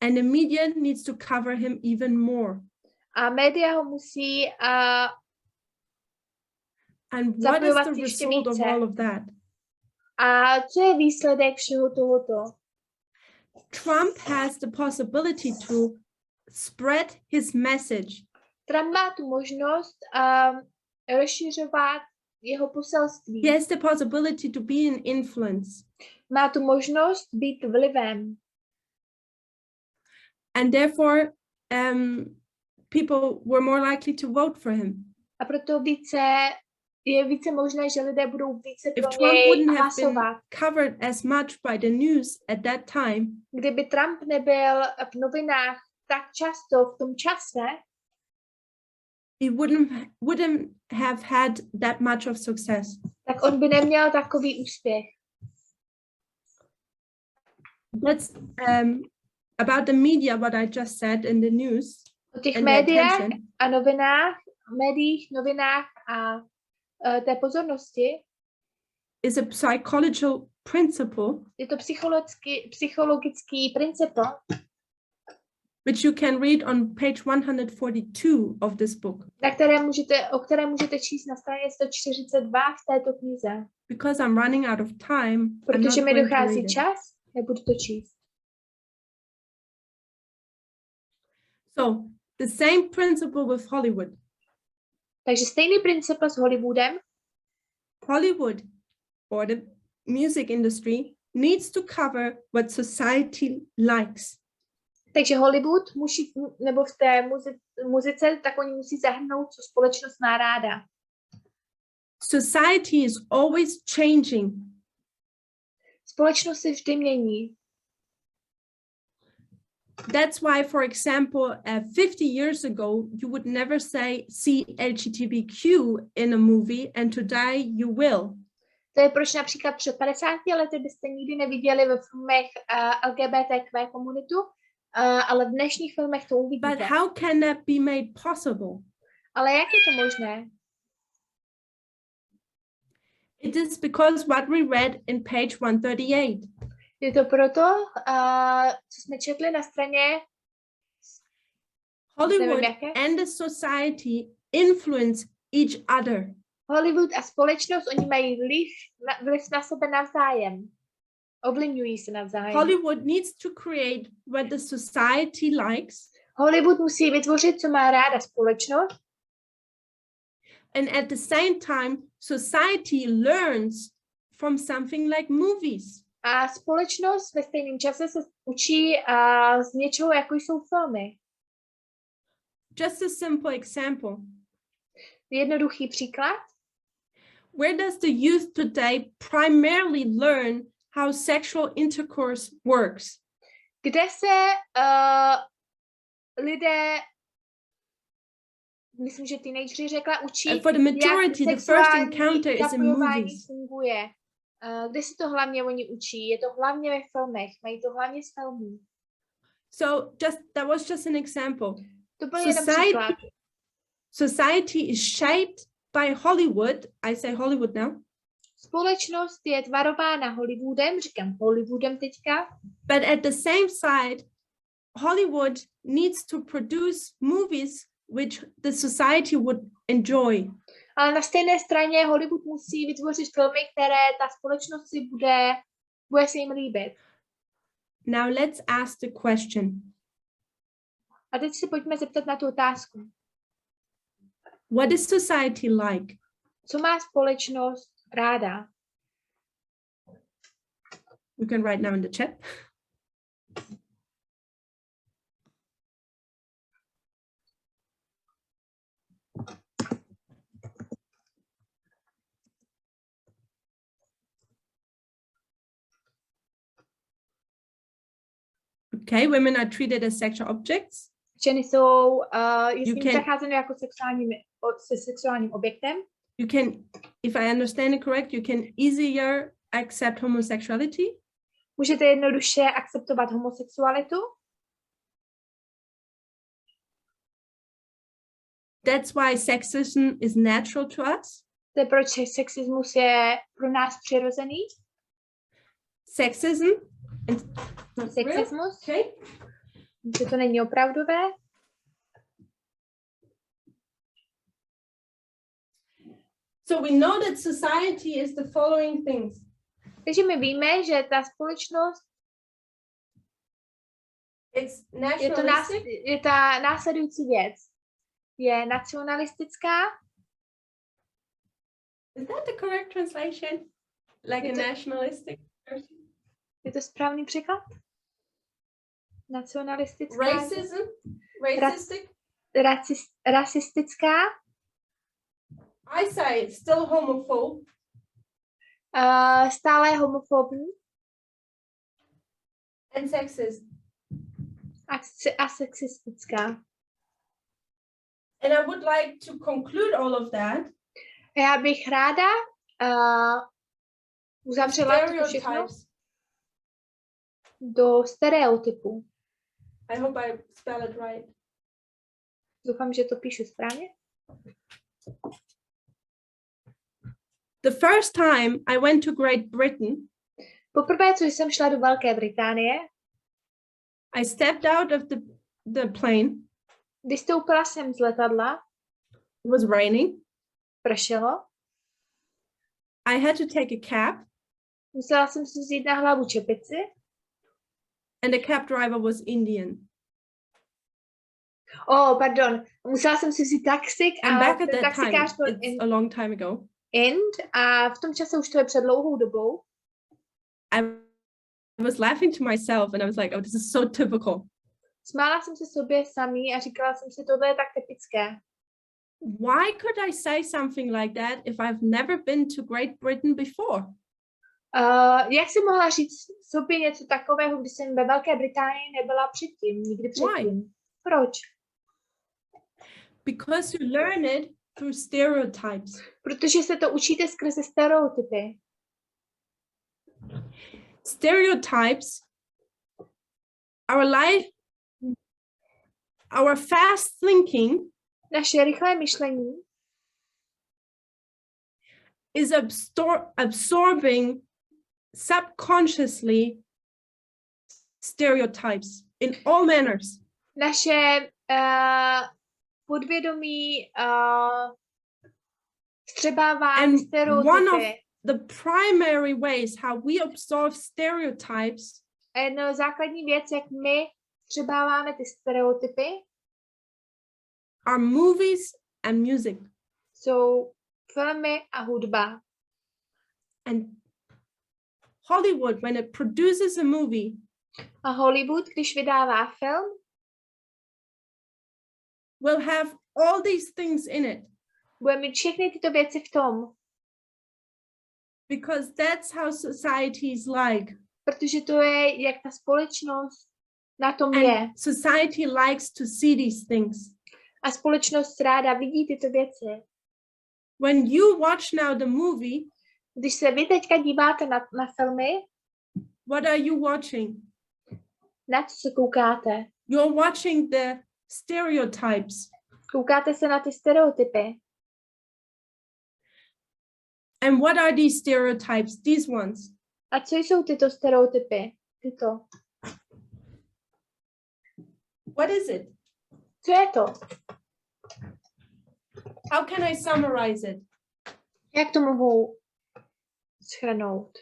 and the media needs to cover him even more. A média ho musí And what is zapojovat the ještě result of více. all of that? A co je výsledek všeho tohoto? Trump has the possibility to spread his message. Trump má tu možnost rozšiřovat jeho poselství. He has the possibility to be an influence. Má tu možnost být vlivem. And therefore, people were more likely to vote for him. A proto je více možné, že lidé budou více If pro Trump něj wouldn't have been hlasovat. covered as much by the news at that time, Kdyby Trump nebyl v novinách tak často v tom čase, he wouldn't have had that much of success. tak on by neměl takový úspěch. That's about the media, what I just said in the news. O těch and the médiách attention. a novinách a té pozornosti Is a psychological principle je to psychologický princip, which you can read on page 142 of this book. o kterém můžete číst na straně 142 v této knize. Because I'm running out of time, I'm not Protože mi going to dochází read it. čas, nebudu to číst. So the same principle with Hollywood. Takže stejný princip s Hollywoodem. Hollywood or the music industry needs to cover what society likes. Takže Hollywood musí, nebo v té muzice, tak oni musí zahrnout, co společnost má ráda. Society is always changing. Společnost se vždy mění. That's why, for example, 50 years ago, you would never see LGBTQ in a movie, and today you will. To je proč například před 50 lety byste nikdy neviděli ve filmech LGBTQ komunitu, ale v dnešních filmech to uvidíte. But how can that be made possible? Ale jak je to možné? It is because what we read in page 138. Je to proto, co jsme četli na straně Hollywood jaké? and the society influence each other. Hollywood a společnost, oni mají vliv na sebe navzájem. Ovlivňují se navzájem. Hollywood needs to create what the society likes, Hollywood musí vytvořit, co má ráda společnost, and at the same time, society learns from something like movies. a společnost ve stejném čase se učí z něčeho, jako jsou filmy. Just a simple example. Jednoduchý příklad. Where does the youth today primarily learn how sexual intercourse works? Kde se lidé, myslím, že teenageři řekla, učí, For the majority, the first encounter is in zapojování movies. funguje. Kde si to hlavně oni učí? Je to hlavně ve filmech, mají to hlavně z filmů. So that was just an example. To byl jeden příklad. Society is shaped by Hollywood. I say Hollywood now. Společnost je tvarována Hollywoodem, říkám Hollywoodem teďka. But at the same side, Hollywood needs to produce movies which the society would enjoy. Ale na stejné straně Hollywood musí vytvořit filmy, které ta společnost si bude se jim líbit. Now let's ask the question. A teď si pojďme zeptat na tu otázku. What is society like? Co má společnost ráda? You can write now in the chat. Okay, women are treated as sexual objects. Ženy jsou You can- zacházeny jako se sexuálním objektem. You can, if I understand it correct, you can easier accept homosexuality. Můžete jednoduše akceptovat homosexualitu. That's why sexism is natural to us. To je proč sexismus je pro nás přirozený. Sexism. Sexismus, Okay. že to není opravdové. So we know that society is the following things. Takže my víme, že ta společnost It's nationalistic. je ta následující věc. Je nacionalistická. Is that the correct translation? Like Je a to- nationalistic person? Je to správný překlad? Nacionalistická. Racism? Racistic? Rasistická. I say it's still homophobe. Stále homofobní. And sexist. A sexistická. And I would like to conclude all of that. Já bych ráda uzavřela to všechno Stereotypes. do stereotypů. I hope I spell it right. Doufám, že to píšu správně. The first time I went to Great Britain, Poprvé, co jsem šla do Velké Británie, I stepped out of the plane. vystoupila jsem z letadla, It was raining. pršelo, I had to take a cab, musela jsem si vzít na hlavu čepici and the cab driver was Indian. pardon, musela jsem si vzít taxik And a back at ten that time, taxikář byl it's a long time ago, a v tom čase už to je před dlouhou dobou. I was laughing to myself and I was like, oh, this is so typical. Smála jsem se sobě samý a říkala jsem si, tohle je tak typické. Why could I say something like that if I've never been to Great Britain before? Jak si mohla říct sobě něco takového, když jsem ve Velké Británii nebyla předtím, nikdy předtím? Proč? Because you learn it through stereotypes. Protože se to učíte skrze stereotypy. Stereotypes, our fast thinking Naše rychlé myšlení is absorbing subconsciously stereotypes in all manners. naše podvědomí vstřebává And one of stereotypy. the primary ways how we absorb stereotypes A jedna základní věc, jak my vstřebáváme ty stereotypy, are movies and music. jsou filmy a hudba. And Hollywood, when it produces a movie, A Hollywood, když vydává film, will have all these things in it bude mít všechny tyto věci v tom, because that's how society is like. protože to je, jak ta společnost na tom je. And society likes to see these things. A společnost ráda vidí tyto věci. When you watch now the movie, Když se vy teďka díváte na filmy, what are you watching? na co se koukáte? You're watching the stereotypes. Koukáte se na ty stereotypy. And what are these stereotypes? These ones. A co jsou tyto stereotypy? Tyto. What is it? Co je to? How can I summarize it? Jak to mohu shrnout?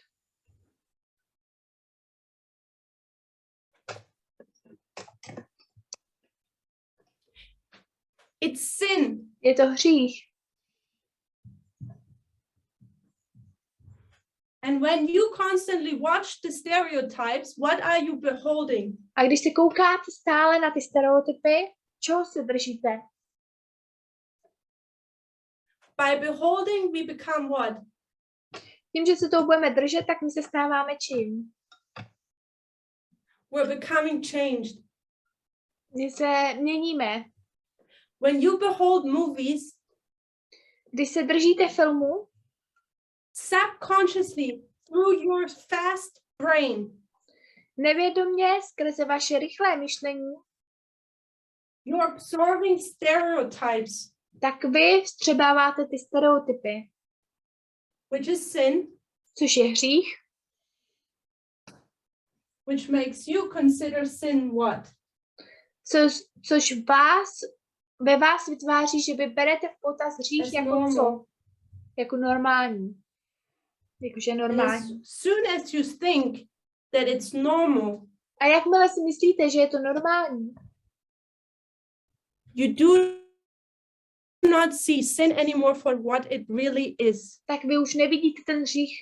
It's sin. Je to hřích. And when you constantly watch the stereotypes, what are you beholding? A když se koukáte stále na ty stereotypy, čeho se držíte? By beholding, we become what? Tím, že se toho budeme držet, tak my se stáváme čím? We're becoming changed. My se měníme. When you behold movies, Když se držíte filmu, subconsciously, through your fast brain, nevědomě skrze vaše rychlé myšlení, you're absorbing stereotypes, tak vy vstřebáváte ty stereotypy, which is sin, což je hřích, which makes you consider sin what? což ve vás vytváří, že vy berete v potaz hřích As jako normal. co? Jako normální. Jakože And normální. as soon as you think that it's normal, A jakmile si myslíte, že je to normální, you do not see sin anymore for what it really is. tak vy už nevidíte ten hřích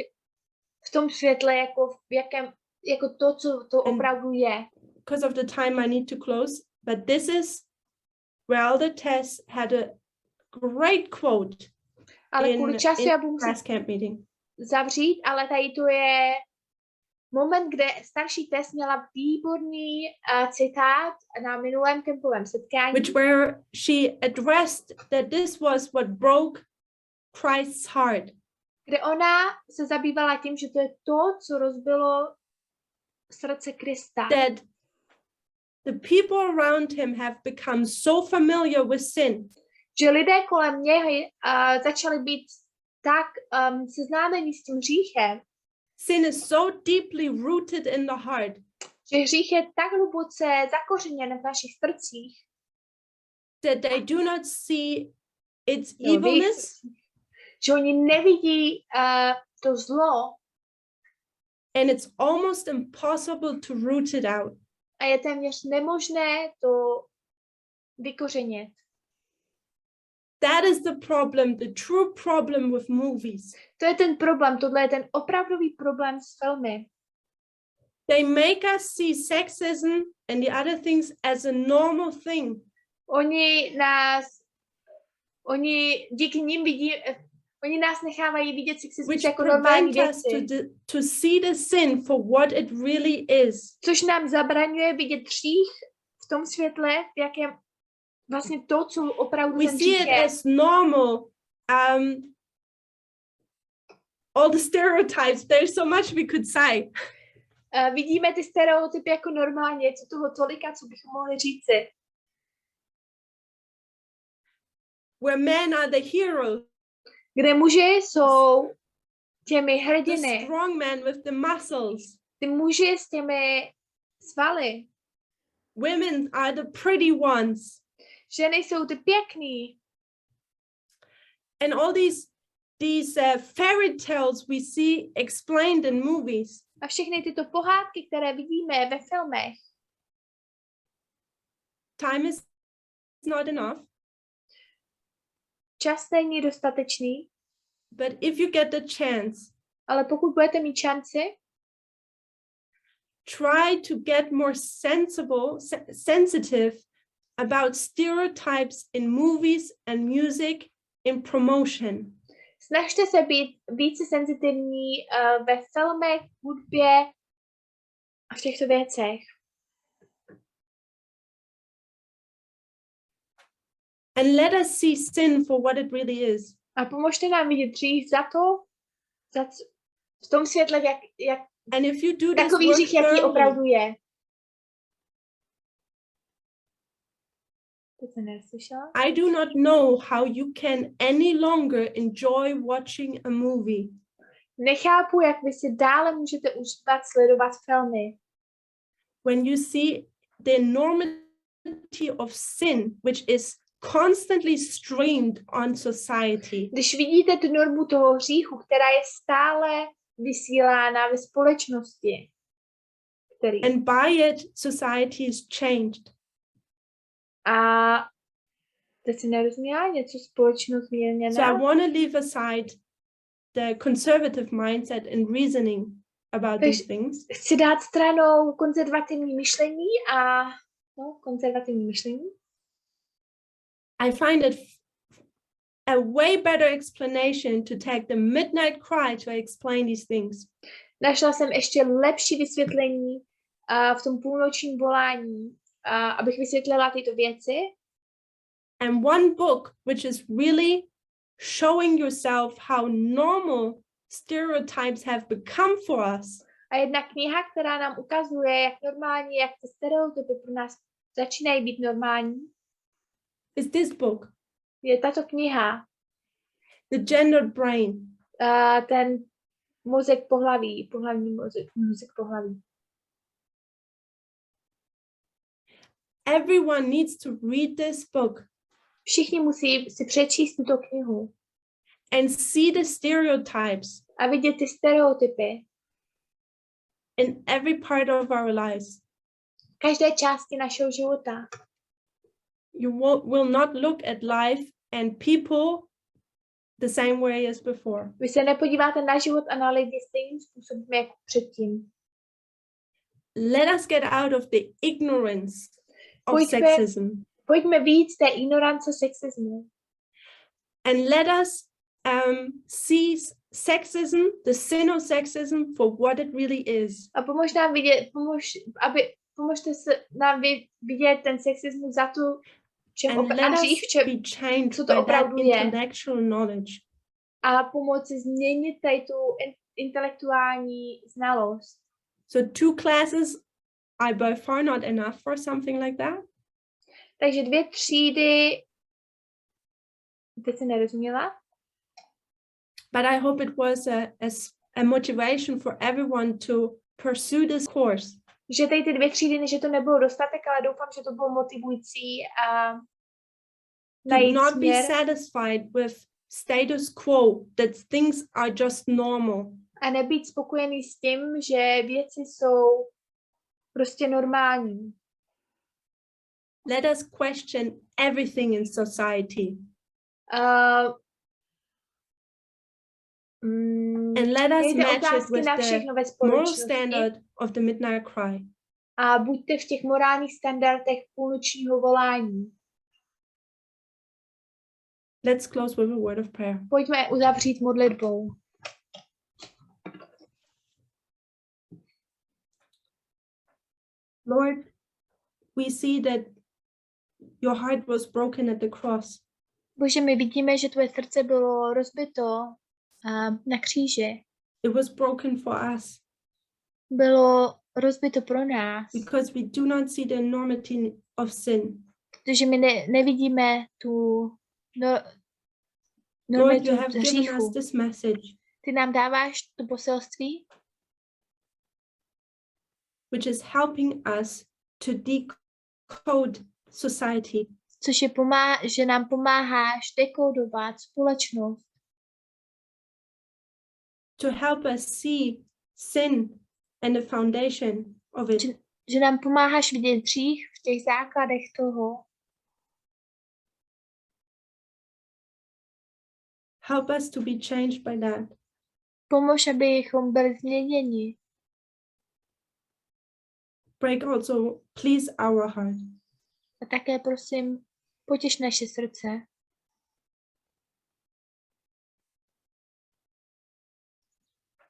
v tom světle, jako to, co to opravdu je. Because of the time, I need to close. But this is where Elder Tess had a great quote Ale kvůli času já budu class muset camp meeting. zavřít, ale tady to je moment, kde starší Tess měla výborný citát na minulém kempovém setkání, Where she addressed that this was what broke Christ's heart. kde ona se zabývala tím, že to je to, co rozbilo srdce Krista. That the people around him have become so familiar with sin Že lidé kolem něj začali být tak seznámeni s tím hříchem, sin is so deeply rooted in the heart že hřích je tak hluboce zakořeněn v našich srdcích, that they do not see its evilness že oni nevidí to zlo and it's almost impossible to root it out. a je téměř nemožné to vykořenit. That is the problem, the true problem with movies. To je ten problém, tohle je ten opravdový problém s filmy. They make us see sexism and the other things as a normal thing. Oni nás nechávají vidět sexismus Which jako normální prevent us věci, to see the sin for what it really is. což nám zabraňuje vidět hřích v tom světle, v jakém vlastně to, co opravdu We ten see hřích it je. as normal. All the stereotypes, there's so much we could say. Vidíme ty stereotypy jako normálně, co toho tolika, co bychom mohli říci. Where men are the heroes, Kde muži jsou těmi the hrdiny, strong men with the muscles. ty muži s těmi svaly. Women are the pretty ones. Ženy jsou ty pěkný. And all these fairy tales we see explained in movies. A všechny tyto pohádky, které vidíme ve filmech. Time is not enough. Čas není dostatečný, But if you get the chance, ale pokud budete mít šanci, try to get more sensitive about stereotypes in movies and music in promotion. snažte se být více senzitivní ve filmech, hudbě a v těchto věcech. And let us see sin for what it really is. A pomožte nám vidět hřích v tom světle, jak And if you do this takový work hřích, jaký thoroughly, opravdu je. To jsem neslyšela. I do not know how you can any longer enjoy watching a movie Nechápu, jak vy si dále můžete užívat sledovat filmy, when you see the enormity of sin, which is constantly streamed on society. když vidíte tu normu toho hříchu, která je stále vysílána ve společnosti. And by it, society is changed. A teď si nerozuměla něco společnost So I změněna. want to leave aside the conservative mindset in reasoning about these things. Chci dát stranou konzervativní myšlení a konzervativní myšlení. I find it a way better explanation to take the midnight cry to explain these things. Našla jsem ještě lepší vysvětlení v tom půlnočním volání, abych vysvětlila tyto věci. And one book which is really showing yourself how normal stereotypes have become for us. A jedna kniha, která nám ukazuje, jak normální, jak ty stereotypy pro nás začínají být normální, is this book. Je tato kniha. The Gendered Brain. Ten mozek pohlaví, pohlavní mozek pohlaví. Everyone needs to read this book. Všichni musí si přečíst tuto knihu. And see the stereotypes. A vidět ty stereotypy. In every part of our lives. V každé části našeho života. You will not look at life and people the same way as before. Vy se nepodíváte na život a na lidi stejným způsobem jako předtím. Let us get out of the ignorance of sexism. Pojďme víc té ignorance sexismu. And let us see sexism, the sin of sexism, for what it really is. A pomožte nám vidět ten sexismus za to, co to opravdu je. A pomoci změnit tady tu intelektuální znalost. So 2 classes are by far not enough for something like that. Takže 2 třídy, teď se nerozuměla. But I hope it was a motivation for everyone to pursue this course. Že tady ty 2 třídy, že to nebylo dostatek, ale doufám, že to bylo motivující a najít směr. Not be satisfied with status quo, that things are just normal. A nebýt spokojený s tím, že věci jsou prostě normální. Let us question everything in society. And let us match it with the moral standard of the midnight cry. A buďte v těch morálních standardech půlnočního volání. Let's close with a word of prayer. Pojďme uzavřít modlitbou. Lord, we see that your heart was broken at the cross. Bože, my vidíme, že tvoje srdce bylo rozbito na kříži. It was broken for us. Bylo rozbito pro nás. Because we do not see the enormity of sin. Protože my nevidíme tu Lord, you have given us this message. Ty nám dáváš to poselství, which is helping us to decode society. Což je že nám pomáháš dekodovat společnost. To help us see sin and the foundation of it. Že nám pomáháš vidět hřích v těch základech toho. Help us to be changed by that. Pomož, abychom byli změněni. Break also, please, our heart. A také prosím, potěš naše srdce.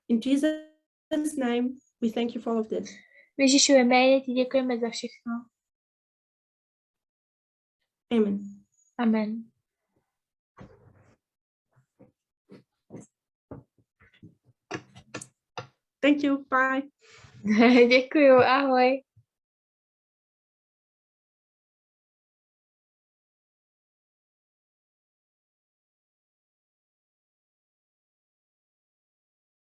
In Jesus' name, we thank you for all of this. V Ježíšově jméně ti děkujeme za všechno. Amen. Amen. Thank you. Bye. Děkuju. Ahoj.